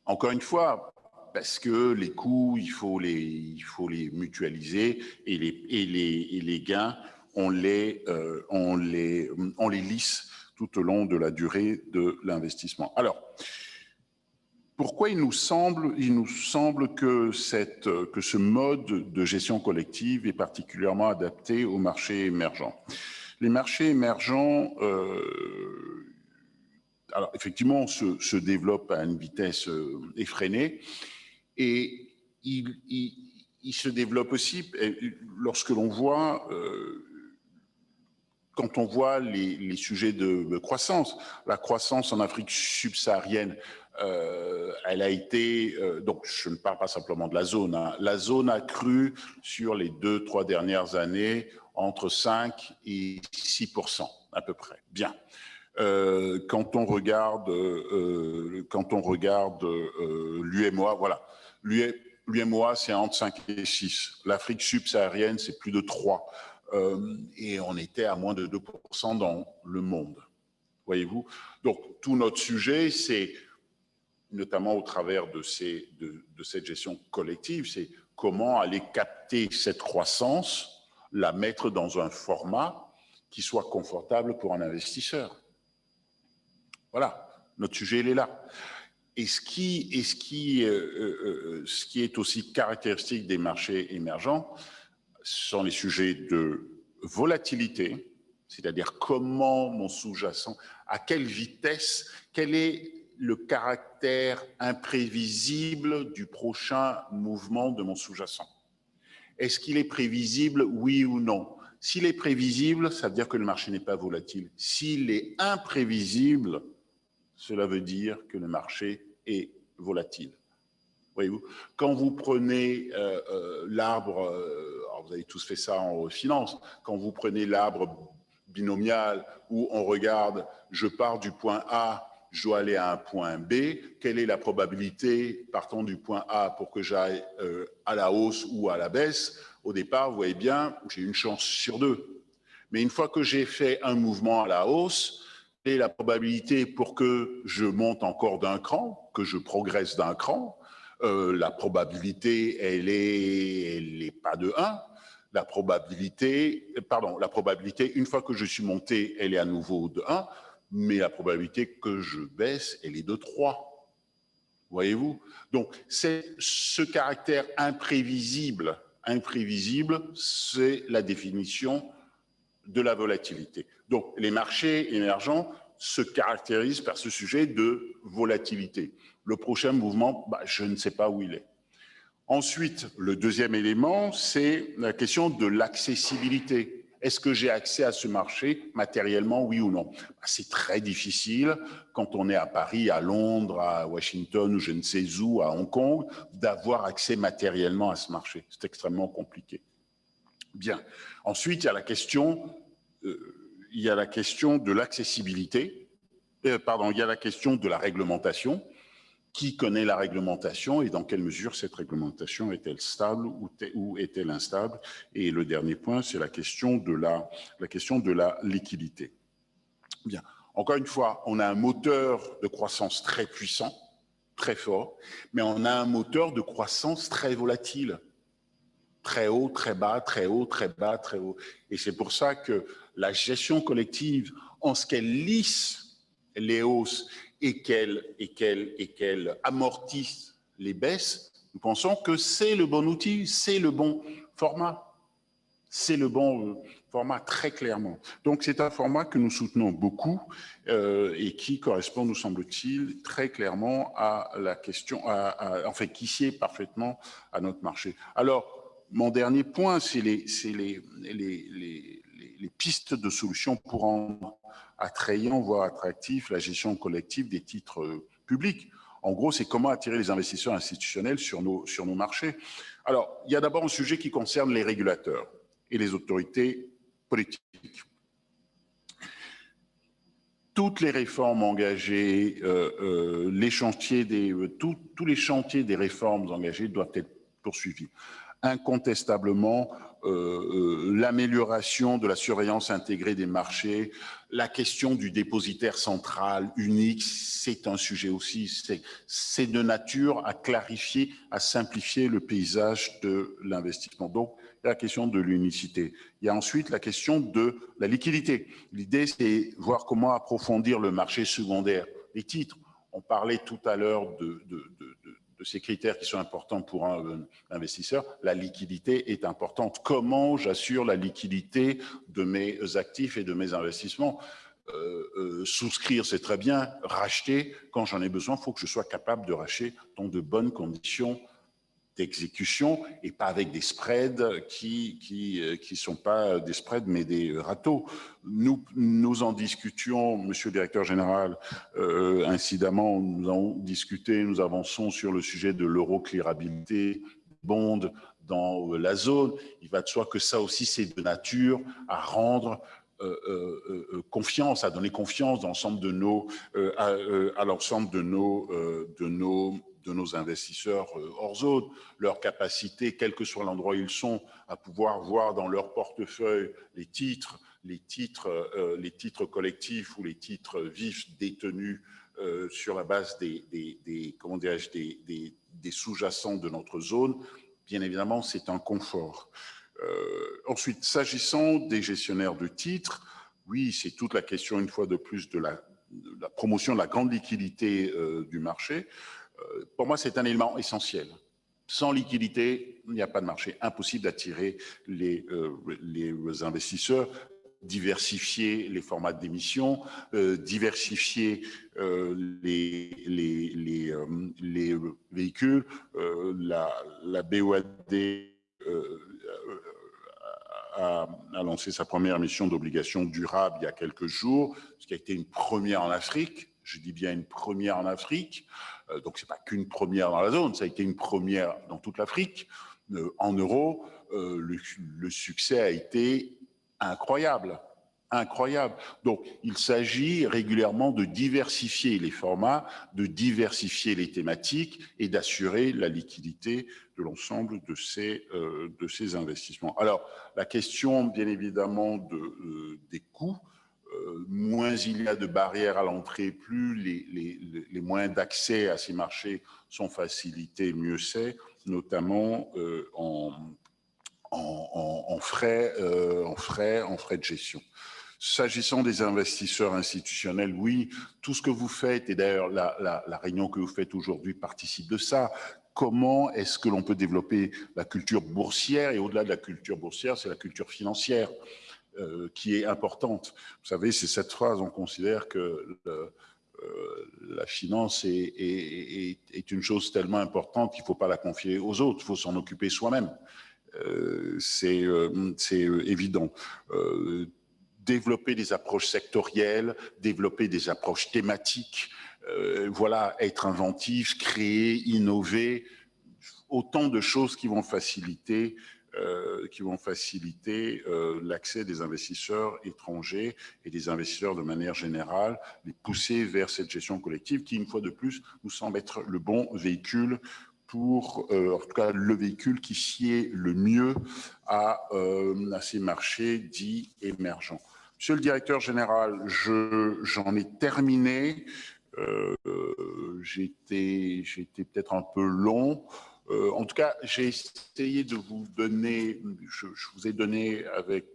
Encore une fois, parce que les coûts, il faut les mutualiser et les gains, on les lisse tout au long de la durée de l'investissement. Alors, pourquoi il nous semble que ce mode de gestion collective est particulièrement adapté aux marchés émergents? Les marchés émergents, alors effectivement, se développent à une vitesse effrénée et ils se développent aussi lorsque l'on voit quand on voit les sujets de croissance. La croissance en Afrique subsaharienne, elle a été, donc je ne parle pas simplement de la zone, hein, la zone a cru sur les 2-3 dernières années entre 5 et 6% à peu près. Bien. Quand on regarde l'UMOA, voilà, l'UMOA c'est entre 5 et 6. L'Afrique subsaharienne c'est plus de 3. Et on était à moins de 2% dans le monde, voyez-vous. Donc, tout notre sujet, c'est, notamment au travers de cette gestion collective, c'est comment aller capter cette croissance, la mettre dans un format qui soit confortable pour un investisseur. Voilà, notre sujet, il est là. Et ce qui est aussi caractéristique des marchés émergents, ce sont les sujets de volatilité, c'est-à-dire comment mon sous-jacent, à quelle vitesse, quel est le caractère imprévisible du prochain mouvement de mon sous-jacent. Est-ce qu'il est prévisible, oui ou non? S'il est prévisible, ça veut dire que le marché n'est pas volatile. S'il est imprévisible, cela veut dire que le marché est volatile. Voyez-vous, quand vous prenez l'arbre, vous avez tous fait ça en finance, quand vous prenez l'arbre binomial où on regarde, je pars du point A, je dois aller à un point B, quelle est la probabilité partant du point A pour que j'aille à la hausse ou à la baisse? Au départ, vous voyez bien, j'ai une chance sur 2. Mais une fois que j'ai fait un mouvement à la hausse, quelle est la probabilité pour que je monte encore d'un cran, que je progresse d'un cran? La probabilité, elle est pas de 1. La probabilité, une fois que je suis monté, elle est à nouveau de 1, mais la probabilité que je baisse, elle est de 3. Voyez-vous? Donc, c'est ce caractère imprévisible, c'est la définition de la volatilité. Donc, les marchés émergents se caractérisent par ce sujet de volatilité. Le prochain mouvement, je ne sais pas où il est. Ensuite, le deuxième élément, c'est la question de l'accessibilité. Est-ce que j'ai accès à ce marché matériellement, oui ou non? C'est très difficile quand on est à Paris, à Londres, à Washington ou je ne sais où, à Hong Kong, d'avoir accès matériellement à ce marché. C'est extrêmement compliqué. Bien. Ensuite, il y a la question de l'accessibilité. Il y a la question de la réglementation. Qui connaît la réglementation et dans quelle mesure cette réglementation est-elle stable ou est-elle instable? Et le dernier point, c'est la question de la liquidité. Bien. Encore une fois, on a un moteur de croissance très puissant, très fort, mais on a un moteur de croissance très volatile. Très haut, très bas, très haut, très bas, très haut. Et c'est pour ça que la gestion collective, en ce qu'elle lisse les hausses et qu'elle amortisse les baisses, nous pensons que c'est le bon outil, c'est le bon format. C'est le bon format, très clairement. Donc, c'est un format que nous soutenons beaucoup et qui correspond, nous semble-t-il, très clairement à la question, enfin, qui sied parfaitement à notre marché. Alors, mon dernier point, c'est les pistes de solutions pour rendre attrayant, voire attractif, la gestion collective des titres publics. En gros, c'est comment attirer les investisseurs institutionnels sur nos marchés. Alors, il y a d'abord un sujet qui concerne les régulateurs et les autorités politiques. Toutes les réformes engagées, tous les chantiers des réformes engagées doivent être poursuivis. Incontestablement, l'amélioration de la surveillance intégrée des marchés, la question du dépositaire central unique, c'est un sujet aussi, c'est de nature à clarifier, à simplifier le paysage de l'investissement. Donc, la question de l'unicité. Il y a ensuite la question de la liquidité. L'idée, c'est voir comment approfondir le marché secondaire des titres. On parlait tout à l'heure de ces critères qui sont importants pour un investisseur. La liquidité est importante. Comment j'assure la liquidité de mes actifs et de mes investissements ? Souscrire, c'est très bien. Racheter, quand j'en ai besoin, il faut que je sois capable de racheter dans de bonnes conditions d'exécution et pas avec des spreads qui sont pas des spreads mais des râteaux. Nous en discutions, Monsieur le Directeur Général, incidemment, nous avons discuté, nous avançons sur le sujet de l'euroclearabilité bond dans la zone. Il va de soi que ça aussi, c'est de nature à rendre confiance, à donner confiance dans l'ensemble de à l'ensemble de nos investisseurs hors zone, leur capacité, quel que soit l'endroit où ils sont, à pouvoir voir dans leur portefeuille les titres collectifs ou les titres vifs détenus sur la base des sous-jacents de notre zone. Bien évidemment, c'est un confort. Ensuite, s'agissant des gestionnaires de titres, oui, c'est toute la question, une fois de plus, de la promotion de la grande liquidité du marché. Pour moi, c'est un élément essentiel. Sans liquidité, il n'y a pas de marché. Impossible d'attirer les investisseurs, diversifier les formats d'émission, diversifier les véhicules. La BOAD a lancé sa première émission d'obligations durables il y a quelques jours, ce qui a été une première en Afrique. Je dis bien une première en Afrique. Donc, ce n'est pas qu'une première dans la zone, ça a été une première dans toute l'Afrique. En euros, le succès a été incroyable. Incroyable. Donc, il s'agit régulièrement de diversifier les formats, de diversifier les thématiques et d'assurer la liquidité de l'ensemble de ces investissements. Alors, la question, bien évidemment, des coûts, moins il y a de barrières à l'entrée, plus les moyens d'accès à ces marchés sont facilités, mieux c'est, notamment en frais de gestion. S'agissant des investisseurs institutionnels, oui, tout ce que vous faites, et d'ailleurs la réunion que vous faites aujourd'hui participe de ça. Comment est-ce que l'on peut développer la culture boursière? Et au-delà de la culture boursière, c'est la culture financière qui est importante. Vous savez, c'est cette phrase, on considère que la finance est une chose tellement importante qu'il ne faut pas la confier aux autres, il faut s'en occuper soi-même. C'est évident. Développer des approches sectorielles, développer des approches thématiques, voilà, être inventif, créer, innover, autant de choses qui vont faciliter l'accès des investisseurs étrangers et des investisseurs de manière générale, les pousser vers cette gestion collective qui, une fois de plus, nous semble être le bon véhicule pour, en tout cas, le véhicule qui sied le mieux à ces marchés dits émergents. Monsieur le directeur général, j'en ai terminé. J'ai été peut-être un peu long. En tout cas, j'ai essayé de vous donner, je vous ai donné avec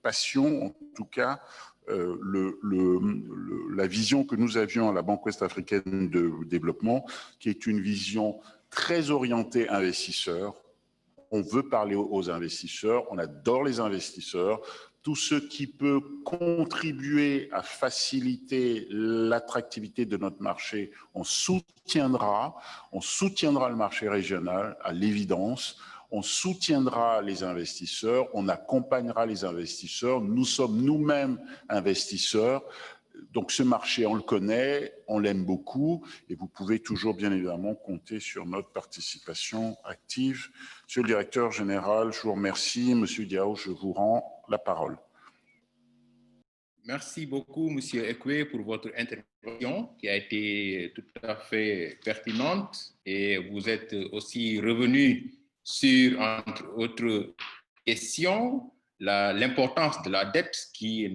passion, en tout cas, la vision que nous avions à la Banque ouest-africaine de développement, qui est une vision très orientée investisseurs. On veut parler aux investisseurs, on adore les investisseurs. Tout ce qui peut contribuer à faciliter l'attractivité de notre marché, on soutiendra le marché régional, à l'évidence. On soutiendra les investisseurs, on accompagnera les investisseurs. Nous sommes nous-mêmes investisseurs. Donc ce marché, on le connaît, on l'aime beaucoup et vous pouvez toujours bien évidemment compter sur notre participation active. Monsieur le directeur général, je vous remercie. Monsieur Diao, je vous rends la parole. Merci beaucoup, Monsieur Ekwe, pour votre intervention qui a été tout à fait pertinente et vous êtes aussi revenu sur, entre autres questions, l'importance de la dette qui,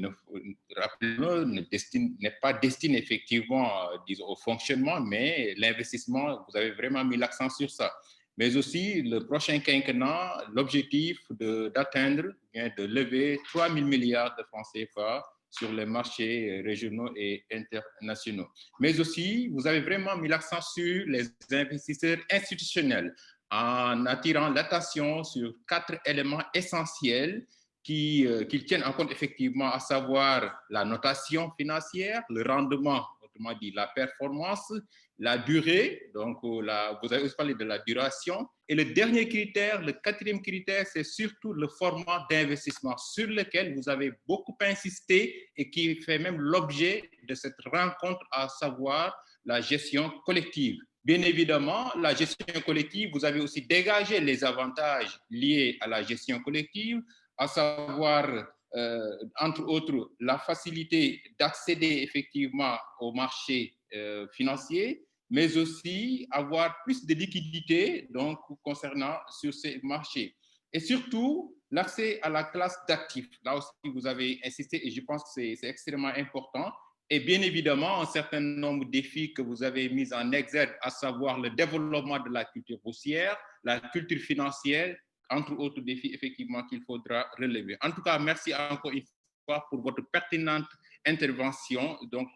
n'est pas destinée effectivement disons, au fonctionnement, mais l'investissement, vous avez vraiment mis l'accent sur ça. Mais aussi, le prochain quinquennat, l'objectif d'atteindre, de lever 3 000 milliards de francs CFA sur les marchés régionaux et internationaux. Mais aussi, vous avez vraiment mis l'accent sur les investisseurs institutionnels en attirant l'attention sur 4 éléments essentiels qu'ils tiennent en compte effectivement, à savoir la notation financière, le rendement, autrement dit la performance, la durée, donc vous avez aussi parlé de la duration, et le dernier critère, le quatrième critère, c'est surtout le format d'investissement sur lequel vous avez beaucoup insisté et qui fait même l'objet de cette rencontre, à savoir la gestion collective. Bien évidemment, la gestion collective, vous avez aussi dégagé les avantages liés à la gestion collective, à savoir, entre autres, la facilité d'accéder effectivement au marché financier, mais aussi avoir plus de liquidité donc, concernant sur ces marchés. Et surtout, l'accès à la classe d'actifs. Là aussi, vous avez insisté et je pense que c'est extrêmement important. Et bien évidemment, un certain nombre de défis que vous avez mis en exergue, à savoir le développement de la culture boursière, la culture financière, entre autres défis effectivement qu'il faudra relever. En tout cas, merci encore une fois pour votre pertinente intervention. Donc,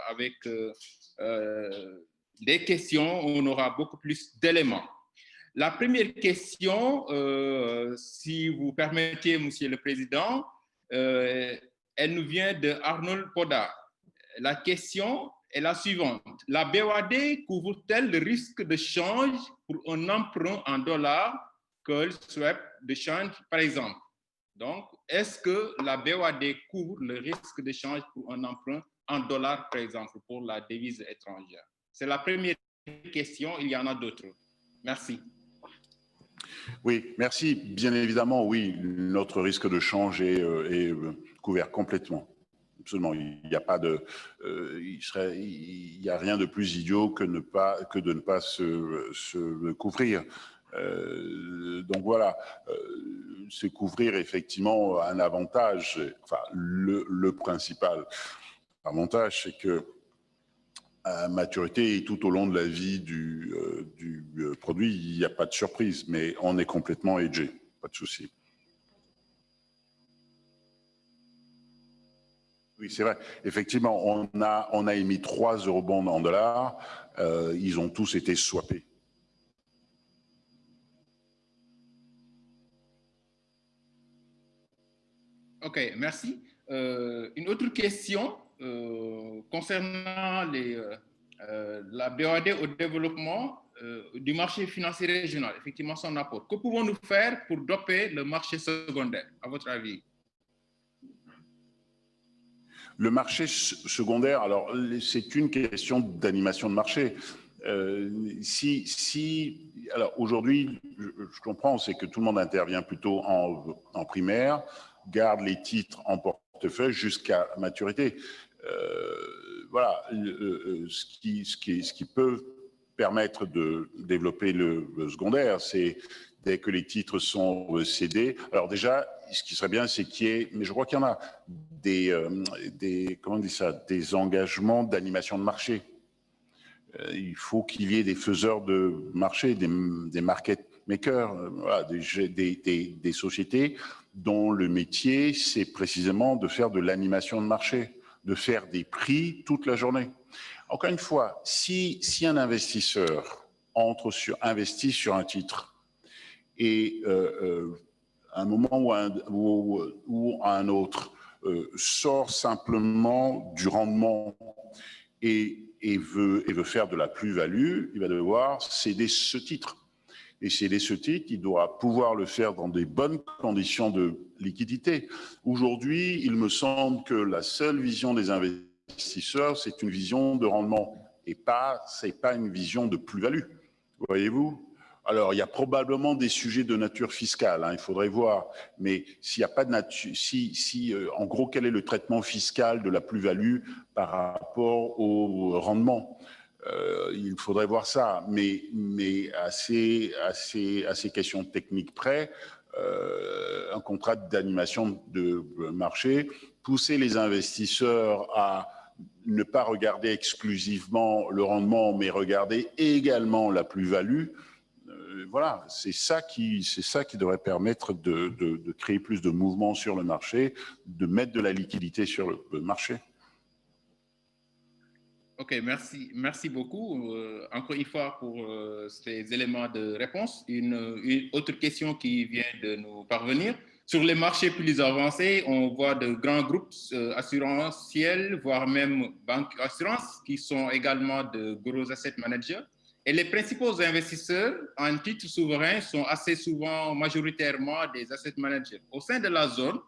avec des questions, on aura beaucoup plus d'éléments. La première question, si vous permettez, Monsieur le Président, elle nous vient de Arnold Poda. La question est la suivante. La BOAD couvre-t-elle le risque de change pour un emprunt en dollars que le swap de change, par exemple? Donc, est-ce que la BOAD couvre le risque de change pour un emprunt en dollars, par exemple, pour la devise étrangère? C'est la première question, il y en a d'autres. Merci. Oui, merci. Bien évidemment, oui, notre risque de change est couvert complètement. Absolument. Il n'y a pas de, il y a rien de plus idiot que de ne pas se couvrir. Donc voilà, se couvrir effectivement un avantage. Enfin, le principal avantage, c'est que à maturité et tout au long de la vie du produit, il n'y a pas de surprise, mais on est complètement hedgé, pas de souci. Oui, c'est vrai. Effectivement, on a émis 3 eurobonds en dollars. Ils ont tous été swappés. OK, merci. Une autre question concernant la BOAD au développement du marché financier régional, effectivement son apport. Que pouvons-nous faire pour doper le marché secondaire, à votre avis? Le marché secondaire, alors c'est une question d'animation de marché. Alors aujourd'hui, je comprends, c'est que tout le monde intervient plutôt en primaire, garde les titres en portefeuille jusqu'à maturité. Voilà, ce qui peut permettre de développer le secondaire, c'est dès que les titres sont cédés. Alors déjà, ce qui serait bien, c'est qu'il y ait, mais je crois qu'il y en a, comment on dit ça, des engagements d'animation de marché. Il faut qu'il y ait des faiseurs de marché, des market makers, voilà, des sociétés dont le métier, c'est précisément de faire de l'animation de marché, de faire des prix toute la journée. Encore une fois, si un investisseur investit sur un titre et à un moment ou à un autre sort simplement du rendement et veut faire de la plus-value, il va devoir céder ce titre. Et céder ce titre, il doit pouvoir le faire dans des bonnes conditions de liquidité. Aujourd'hui, il me semble que la seule vision des investisseurs, c'est une vision de rendement et c'est pas une vision de plus-value. Voyez-vous ? Alors, il y a probablement des sujets de nature fiscale, hein, il faudrait voir. Mais s'il n'y a pas de nature, en gros, quel est le traitement fiscal de la plus-value par rapport au rendement ? Il faudrait voir ça. Mais à ces questions techniques près, un contrat d'animation de marché, pousser les investisseurs à ne pas regarder exclusivement le rendement, mais regarder également la plus-value. Voilà, c'est ça qui devrait permettre de créer plus de mouvements sur le marché, de mettre de la liquidité sur le marché. Ok, merci beaucoup encore une fois pour ces éléments de réponse. Une autre question qui vient de nous parvenir. Sur les marchés plus avancés, on voit de grands groupes assurantiels, voire même banques assurances, qui sont également de gros asset managers. Et les principaux investisseurs en titres souverains sont assez souvent majoritairement des asset managers. Au sein de la zone,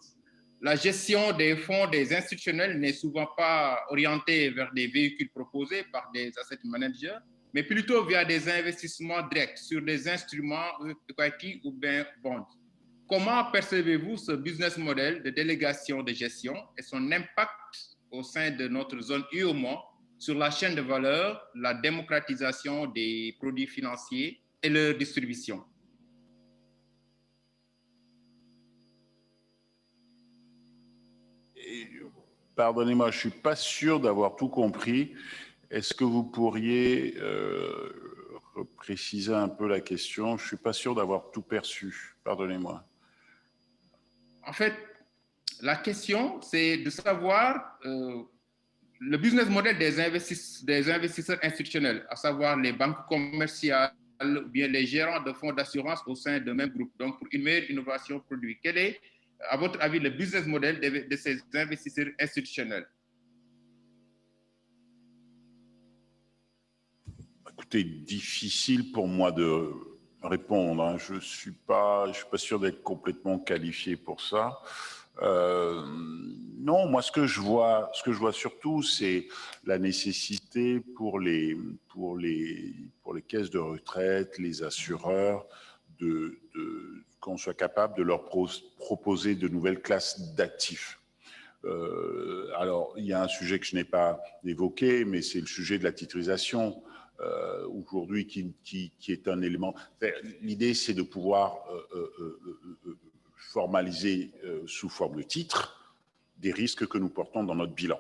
la gestion des fonds des institutionnels n'est souvent pas orientée vers des véhicules proposés par des asset managers, mais plutôt via des investissements directs sur des instruments equity ou bien bonds. Comment percevez-vous ce business model de délégation de gestion et son impact au sein de notre zone UEMOA sur la chaîne de valeur, la démocratisation des produits financiers et leur distribution? Pardonnez-moi, je ne suis pas sûr d'avoir tout compris. Est-ce que vous pourriez préciser un peu la question? Je ne suis pas sûr d'avoir tout perçu. Pardonnez-moi. En fait, la question, c'est de savoir le business model des investisseurs institutionnels, à savoir les banques commerciales ou bien les gérants de fonds d'assurance au sein d'un même groupe. Donc, pour une meilleure innovation produit, quel est, à votre avis, le business model de ces investisseurs institutionnels? Écoutez, difficile pour moi de répondre, hein. Je suis pas sûr d'être complètement qualifié pour ça. Non, moi ce que je vois surtout, c'est la nécessité pour les caisses de retraite, les assureurs, qu'on soit capable de leur proposer de nouvelles classes d'actifs. Alors, il y a un sujet que je n'ai pas évoqué, mais c'est le sujet de la titrisation. Aujourd'hui, qui est un élément. L'idée, c'est de pouvoir formaliser sous forme de titre des risques que nous portons dans notre bilan,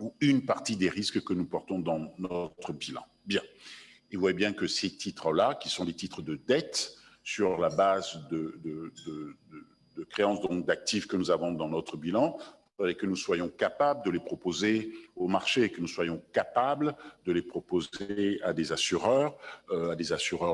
ou une partie des risques que nous portons dans notre bilan. Bien. Et vous voyez bien que ces titres-là, qui sont des titres de dette, sur la base de créances d'actifs que nous avons dans notre bilan, et que nous soyons capables de les proposer au marché, que nous soyons capables de les proposer à des assureurs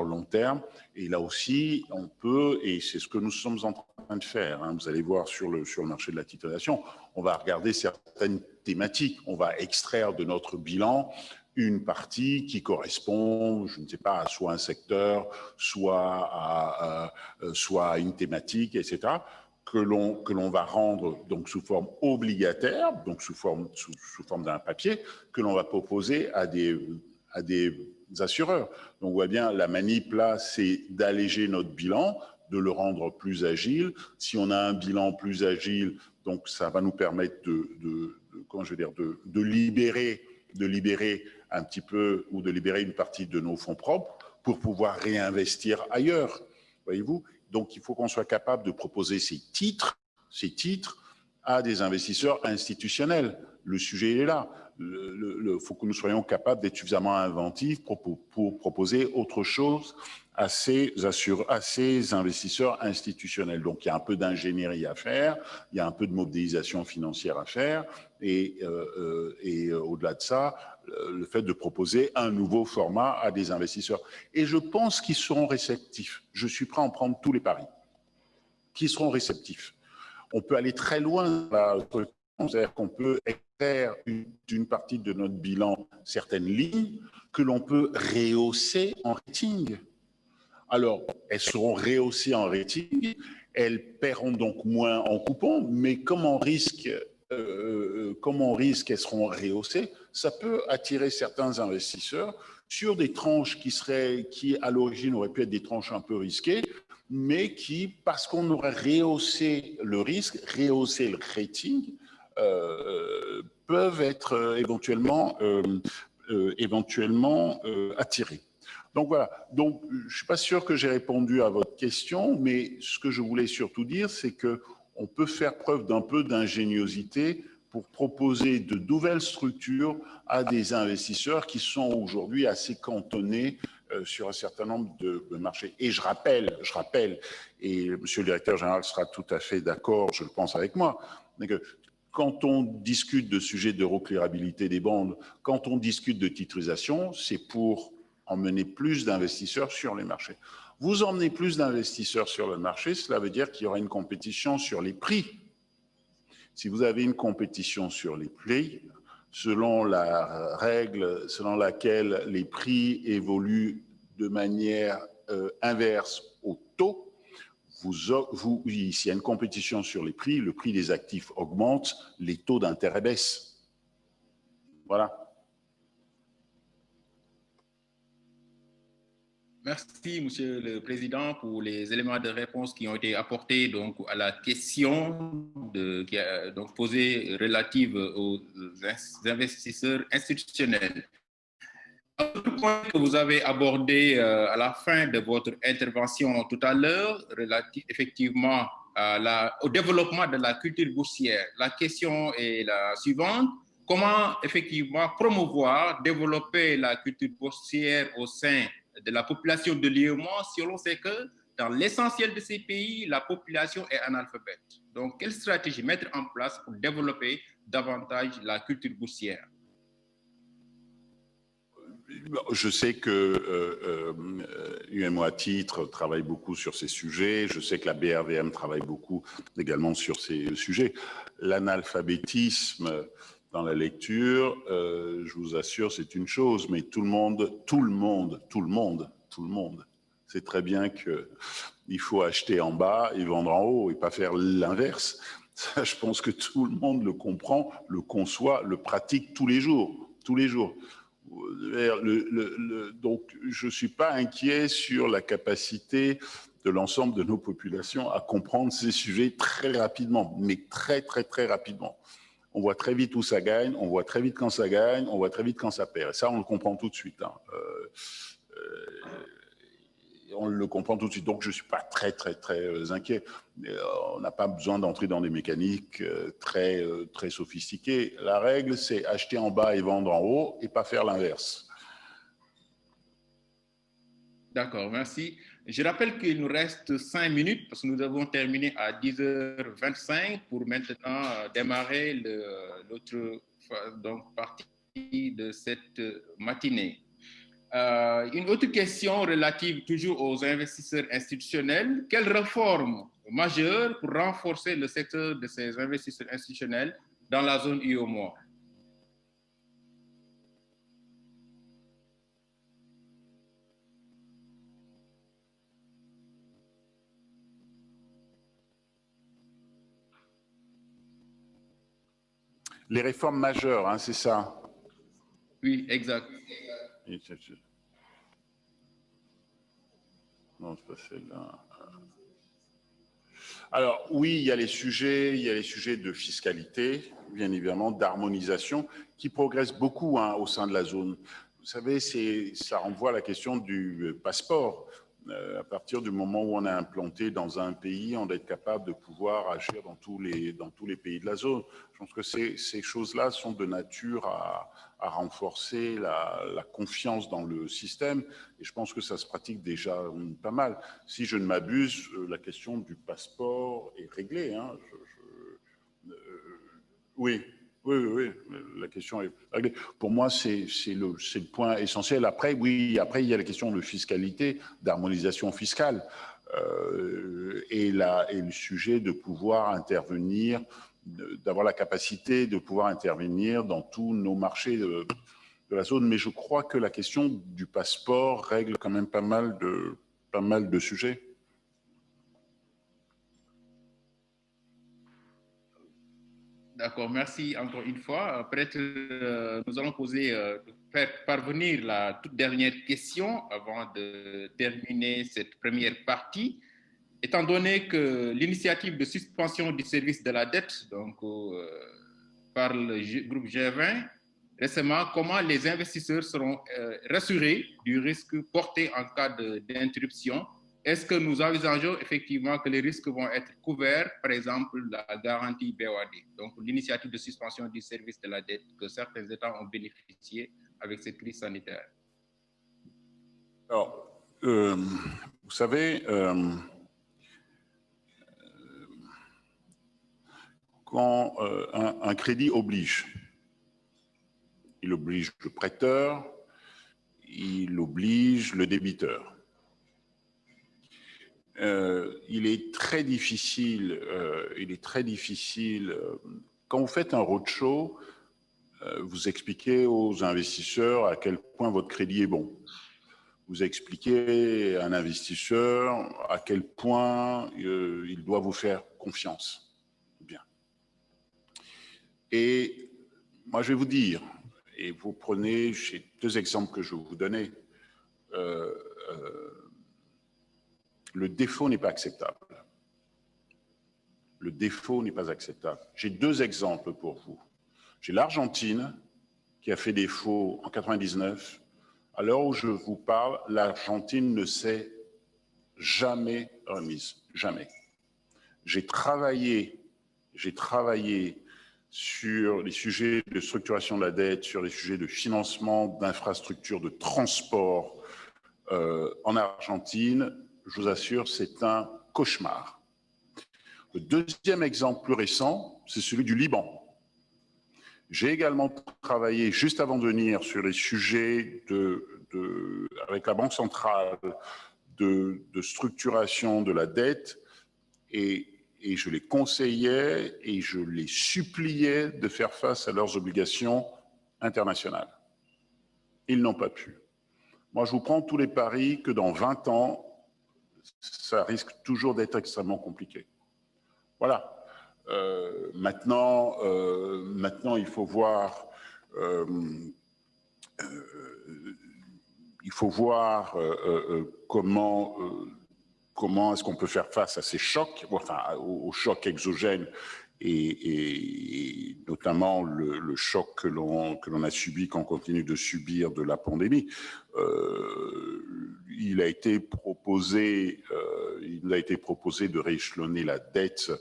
long terme. Et là aussi, on peut, et c'est ce que nous sommes en train de faire, hein, vous allez voir sur le marché de la titrisation, on va regarder certaines thématiques, on va extraire de notre bilan une partie qui correspond, je ne sais pas, soit à un secteur, soit à une thématique, etc., que l'on va rendre donc sous forme obligataire, donc sous forme d'un papier, que l'on va proposer à des assureurs. Donc on voit bien, la manip là, c'est d'alléger notre bilan, de le rendre plus agile. Si on a un bilan plus agile, donc ça va nous permettre de libérer un petit peu, ou de libérer une partie de nos fonds propres pour pouvoir réinvestir ailleurs, voyez-vous. Donc, il faut qu'on soit capable de proposer ces titres à des investisseurs institutionnels. Le sujet, il est là. faut que nous soyons capables d'être suffisamment inventifs pour proposer autre chose à ces investisseurs institutionnels. Donc, il y a un peu d'ingénierie à faire, il y a un peu de mobilisation financière à faire, et au-delà de ça, le fait de proposer un nouveau format à des investisseurs. Et je pense qu'ils seront réceptifs. Je suis prêt à en prendre tous les paris. Qui seront réceptifs. On peut aller très loin là, c'est-à-dire qu'on peut extraire d'une partie de notre bilan certaines lignes que l'on peut rehausser en rating. Alors, elles seront rehaussées en rating, elles paieront donc moins en coupons, mais comme on risque qu'elles seront rehaussées, ça peut attirer certains investisseurs sur des tranches qui à l'origine auraient pu être des tranches un peu risquées, mais qui, parce qu'on aurait rehaussé le risque, rehaussé le rating, peuvent être éventuellement attirés. Donc voilà, donc, je ne suis pas sûr que j'ai répondu à votre question, mais ce que je voulais surtout dire, c'est qu'on peut faire preuve d'un peu d'ingéniosité pour proposer de nouvelles structures à des investisseurs qui sont aujourd'hui assez cantonnés sur un certain nombre de marchés. Et je rappelle, et monsieur le directeur général sera tout à fait d'accord, je le pense avec moi, mais que quand on discute de sujets d'euroclearabilité des bonds, quand on discute de titrisation, c'est pour emmener plus d'investisseurs sur les marchés. Vous emmenez plus d'investisseurs sur le marché, cela veut dire qu'il y aura une compétition sur les prix. Si vous avez une compétition sur les prix, selon la règle selon laquelle les prix évoluent de manière inverse au taux, s'il y a une compétition sur les prix, le prix des actifs augmente, les taux d'intérêt baissent. Voilà. Merci, Monsieur le Président, pour les éléments de réponse qui ont été apportés donc, à la question qui a donc posée relative aux investisseurs institutionnels. Un autre point que vous avez abordé à la fin de votre intervention tout à l'heure, relatif effectivement au développement de la culture boursière. La question est la suivante. Comment effectivement promouvoir, développer la culture boursière au sein de la population de l'UEMOA si l'on sait que dans l'essentiel de ces pays, la population est analphabète. Donc, quelle stratégie mettre en place pour développer davantage la culture boursière? Je sais que UEMOA Titre travaille beaucoup sur ces sujets. Je sais que la BRVM travaille beaucoup également sur ces sujets. L'analphabétisme dans la lecture, je vous assure, c'est une chose, mais tout le monde sait très bien qu'il faut acheter en bas et vendre en haut et pas faire l'inverse. Ça, je pense que tout le monde le comprend, le conçoit, le pratique tous les jours. Donc, je ne suis pas inquiet sur la capacité de l'ensemble de nos populations à comprendre ces sujets très rapidement, mais très rapidement. On voit très vite où ça gagne, on voit très vite quand ça gagne, on voit très vite quand ça perd. Et ça, on le comprend tout de suite. Hein. On le comprend tout de suite. Donc, je ne suis pas très inquiet. On n'a pas besoin d'entrer dans des mécaniques très sophistiquées. La règle, c'est acheter en bas et vendre en haut et pas faire l'inverse. D'accord, merci. Je rappelle qu'il nous reste 5 minutes parce que nous devons terminer à 10h25 pour maintenant démarrer l'autre partie de cette matinée. Une autre question relative toujours aux investisseurs institutionnels. Quelles réformes majeures pour renforcer le secteur de ces investisseurs institutionnels dans la zone UEMOA? Les réformes majeures, hein, c'est ça? Oui, exact. Non, c'est pas celle-là. Alors oui, il y a les sujets de fiscalité, bien évidemment, d'harmonisation, qui progressent beaucoup hein, au sein de la zone. Vous savez, ça renvoie à la question du passeport. À partir du moment où on est implanté dans un pays, on doit être capable de pouvoir agir dans tous les pays de la zone. Je pense que ces choses-là sont de nature à renforcer la confiance dans le système, et je pense que ça se pratique déjà pas mal. Si je ne m'abuse, la question du passeport est réglée. Hein. Oui. Oui, la question est réglée. Pour moi, c'est le point essentiel. Après, oui, il y a la question de fiscalité, d'harmonisation fiscale, et le sujet de pouvoir intervenir, d'avoir la capacité de pouvoir intervenir dans tous nos marchés de la zone. Mais je crois que la question du passeport règle quand même pas mal de sujets. D'accord, merci encore une fois. Peut-être nous allons faire parvenir la toute dernière question avant de terminer cette première partie. Étant donné que l'initiative de suspension du service de la dette, donc par le groupe G20, récemment, comment les investisseurs seront rassurés du risque porté en cas d'interruption? Est-ce que nous envisageons effectivement que les risques vont être couverts, par exemple la garantie BOAD, donc l'initiative de suspension du service de la dette que certains États ont bénéficié avec cette crise sanitaire? Alors, vous savez, quand un crédit oblige, il oblige le prêteur, il oblige le débiteur. Il est très difficile, quand vous faites un roadshow, vous expliquez aux investisseurs à quel point votre crédit est bon. Vous expliquez à un investisseur à quel point il doit vous faire confiance. Bien. Et moi, je vais vous dire, et vous prenez, j'ai deux exemples que je vais vous donner, le défaut n'est pas acceptable. Le défaut n'est pas acceptable. J'ai deux exemples pour vous. J'ai l'Argentine qui a fait défaut en 1999. À l'heure où je vous parle, l'Argentine ne s'est jamais remise. Jamais. J'ai travaillé sur les sujets de structuration de la dette, sur les sujets de financement d'infrastructures de transport en Argentine. Je vous assure, c'est un cauchemar. Le deuxième exemple plus récent, c'est celui du Liban. J'ai également travaillé juste avant de venir sur les sujets avec la Banque centrale de structuration de la dette, et je les conseillais et je les suppliais de faire face à leurs obligations internationales. Ils n'ont pas pu. Moi, je vous prends tous les paris que dans 20 ans, ça risque toujours d'être extrêmement compliqué. Voilà. Maintenant, il faut voir, comment est-ce qu'on peut faire face à ces chocs, enfin aux chocs exogènes, et notamment le choc que l'on a subi, qu'on continue de subir, de la pandémie. Il a été proposé de rééchelonner la dette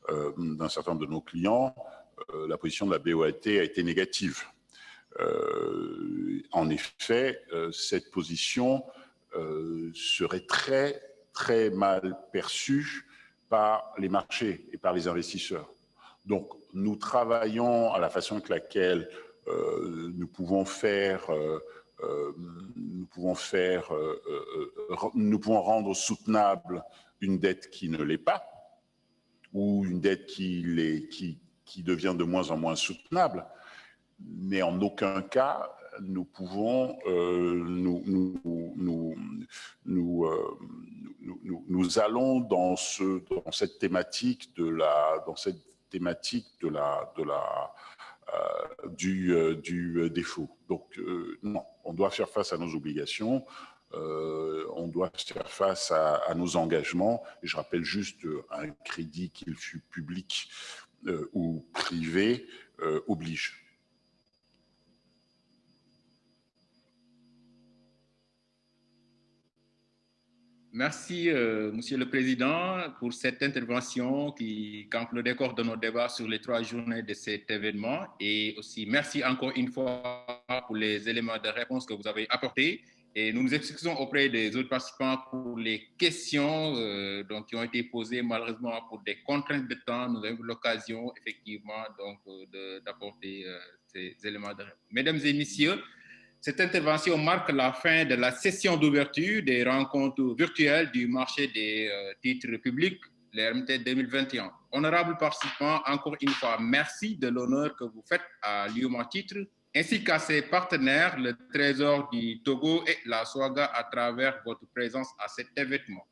d'un certain nombre de nos clients. La position de la BOAT a été négative. En effet, cette position serait très, très mal perçue par les marchés et par les investisseurs. Donc, nous travaillons à la façon avec laquelle nous pouvons rendre soutenable une dette qui ne l'est pas, ou une dette qui devient de moins en moins soutenable, mais en aucun cas nous pouvons nous allons dans cette thématique du défaut. Donc non, on doit faire face à nos obligations. On doit faire face à nos engagements. Et je rappelle juste un crédit, qu'il fût public ou privé, oblige. Merci, Monsieur le Président, pour cette intervention qui campe le décor de nos débats sur les 3 journées de cet événement. Et aussi, merci encore une fois pour les éléments de réponse que vous avez apportés. Et nous nous excusons auprès des autres participants pour les questions donc, qui ont été posées. Malheureusement, pour des contraintes de temps, nous avons eu l'occasion, effectivement, d'apporter ces éléments de réponse. Mesdames et messieurs, cette intervention marque la fin de la session d'ouverture des rencontres virtuelles du marché des titres publics, les RMT 2021. Honorables participants, encore une fois, merci de l'honneur que vous faites à l'UMA Titre, ainsi qu'à ses partenaires, le Trésor du Togo et la SOAGA, à travers votre présence à cet événement.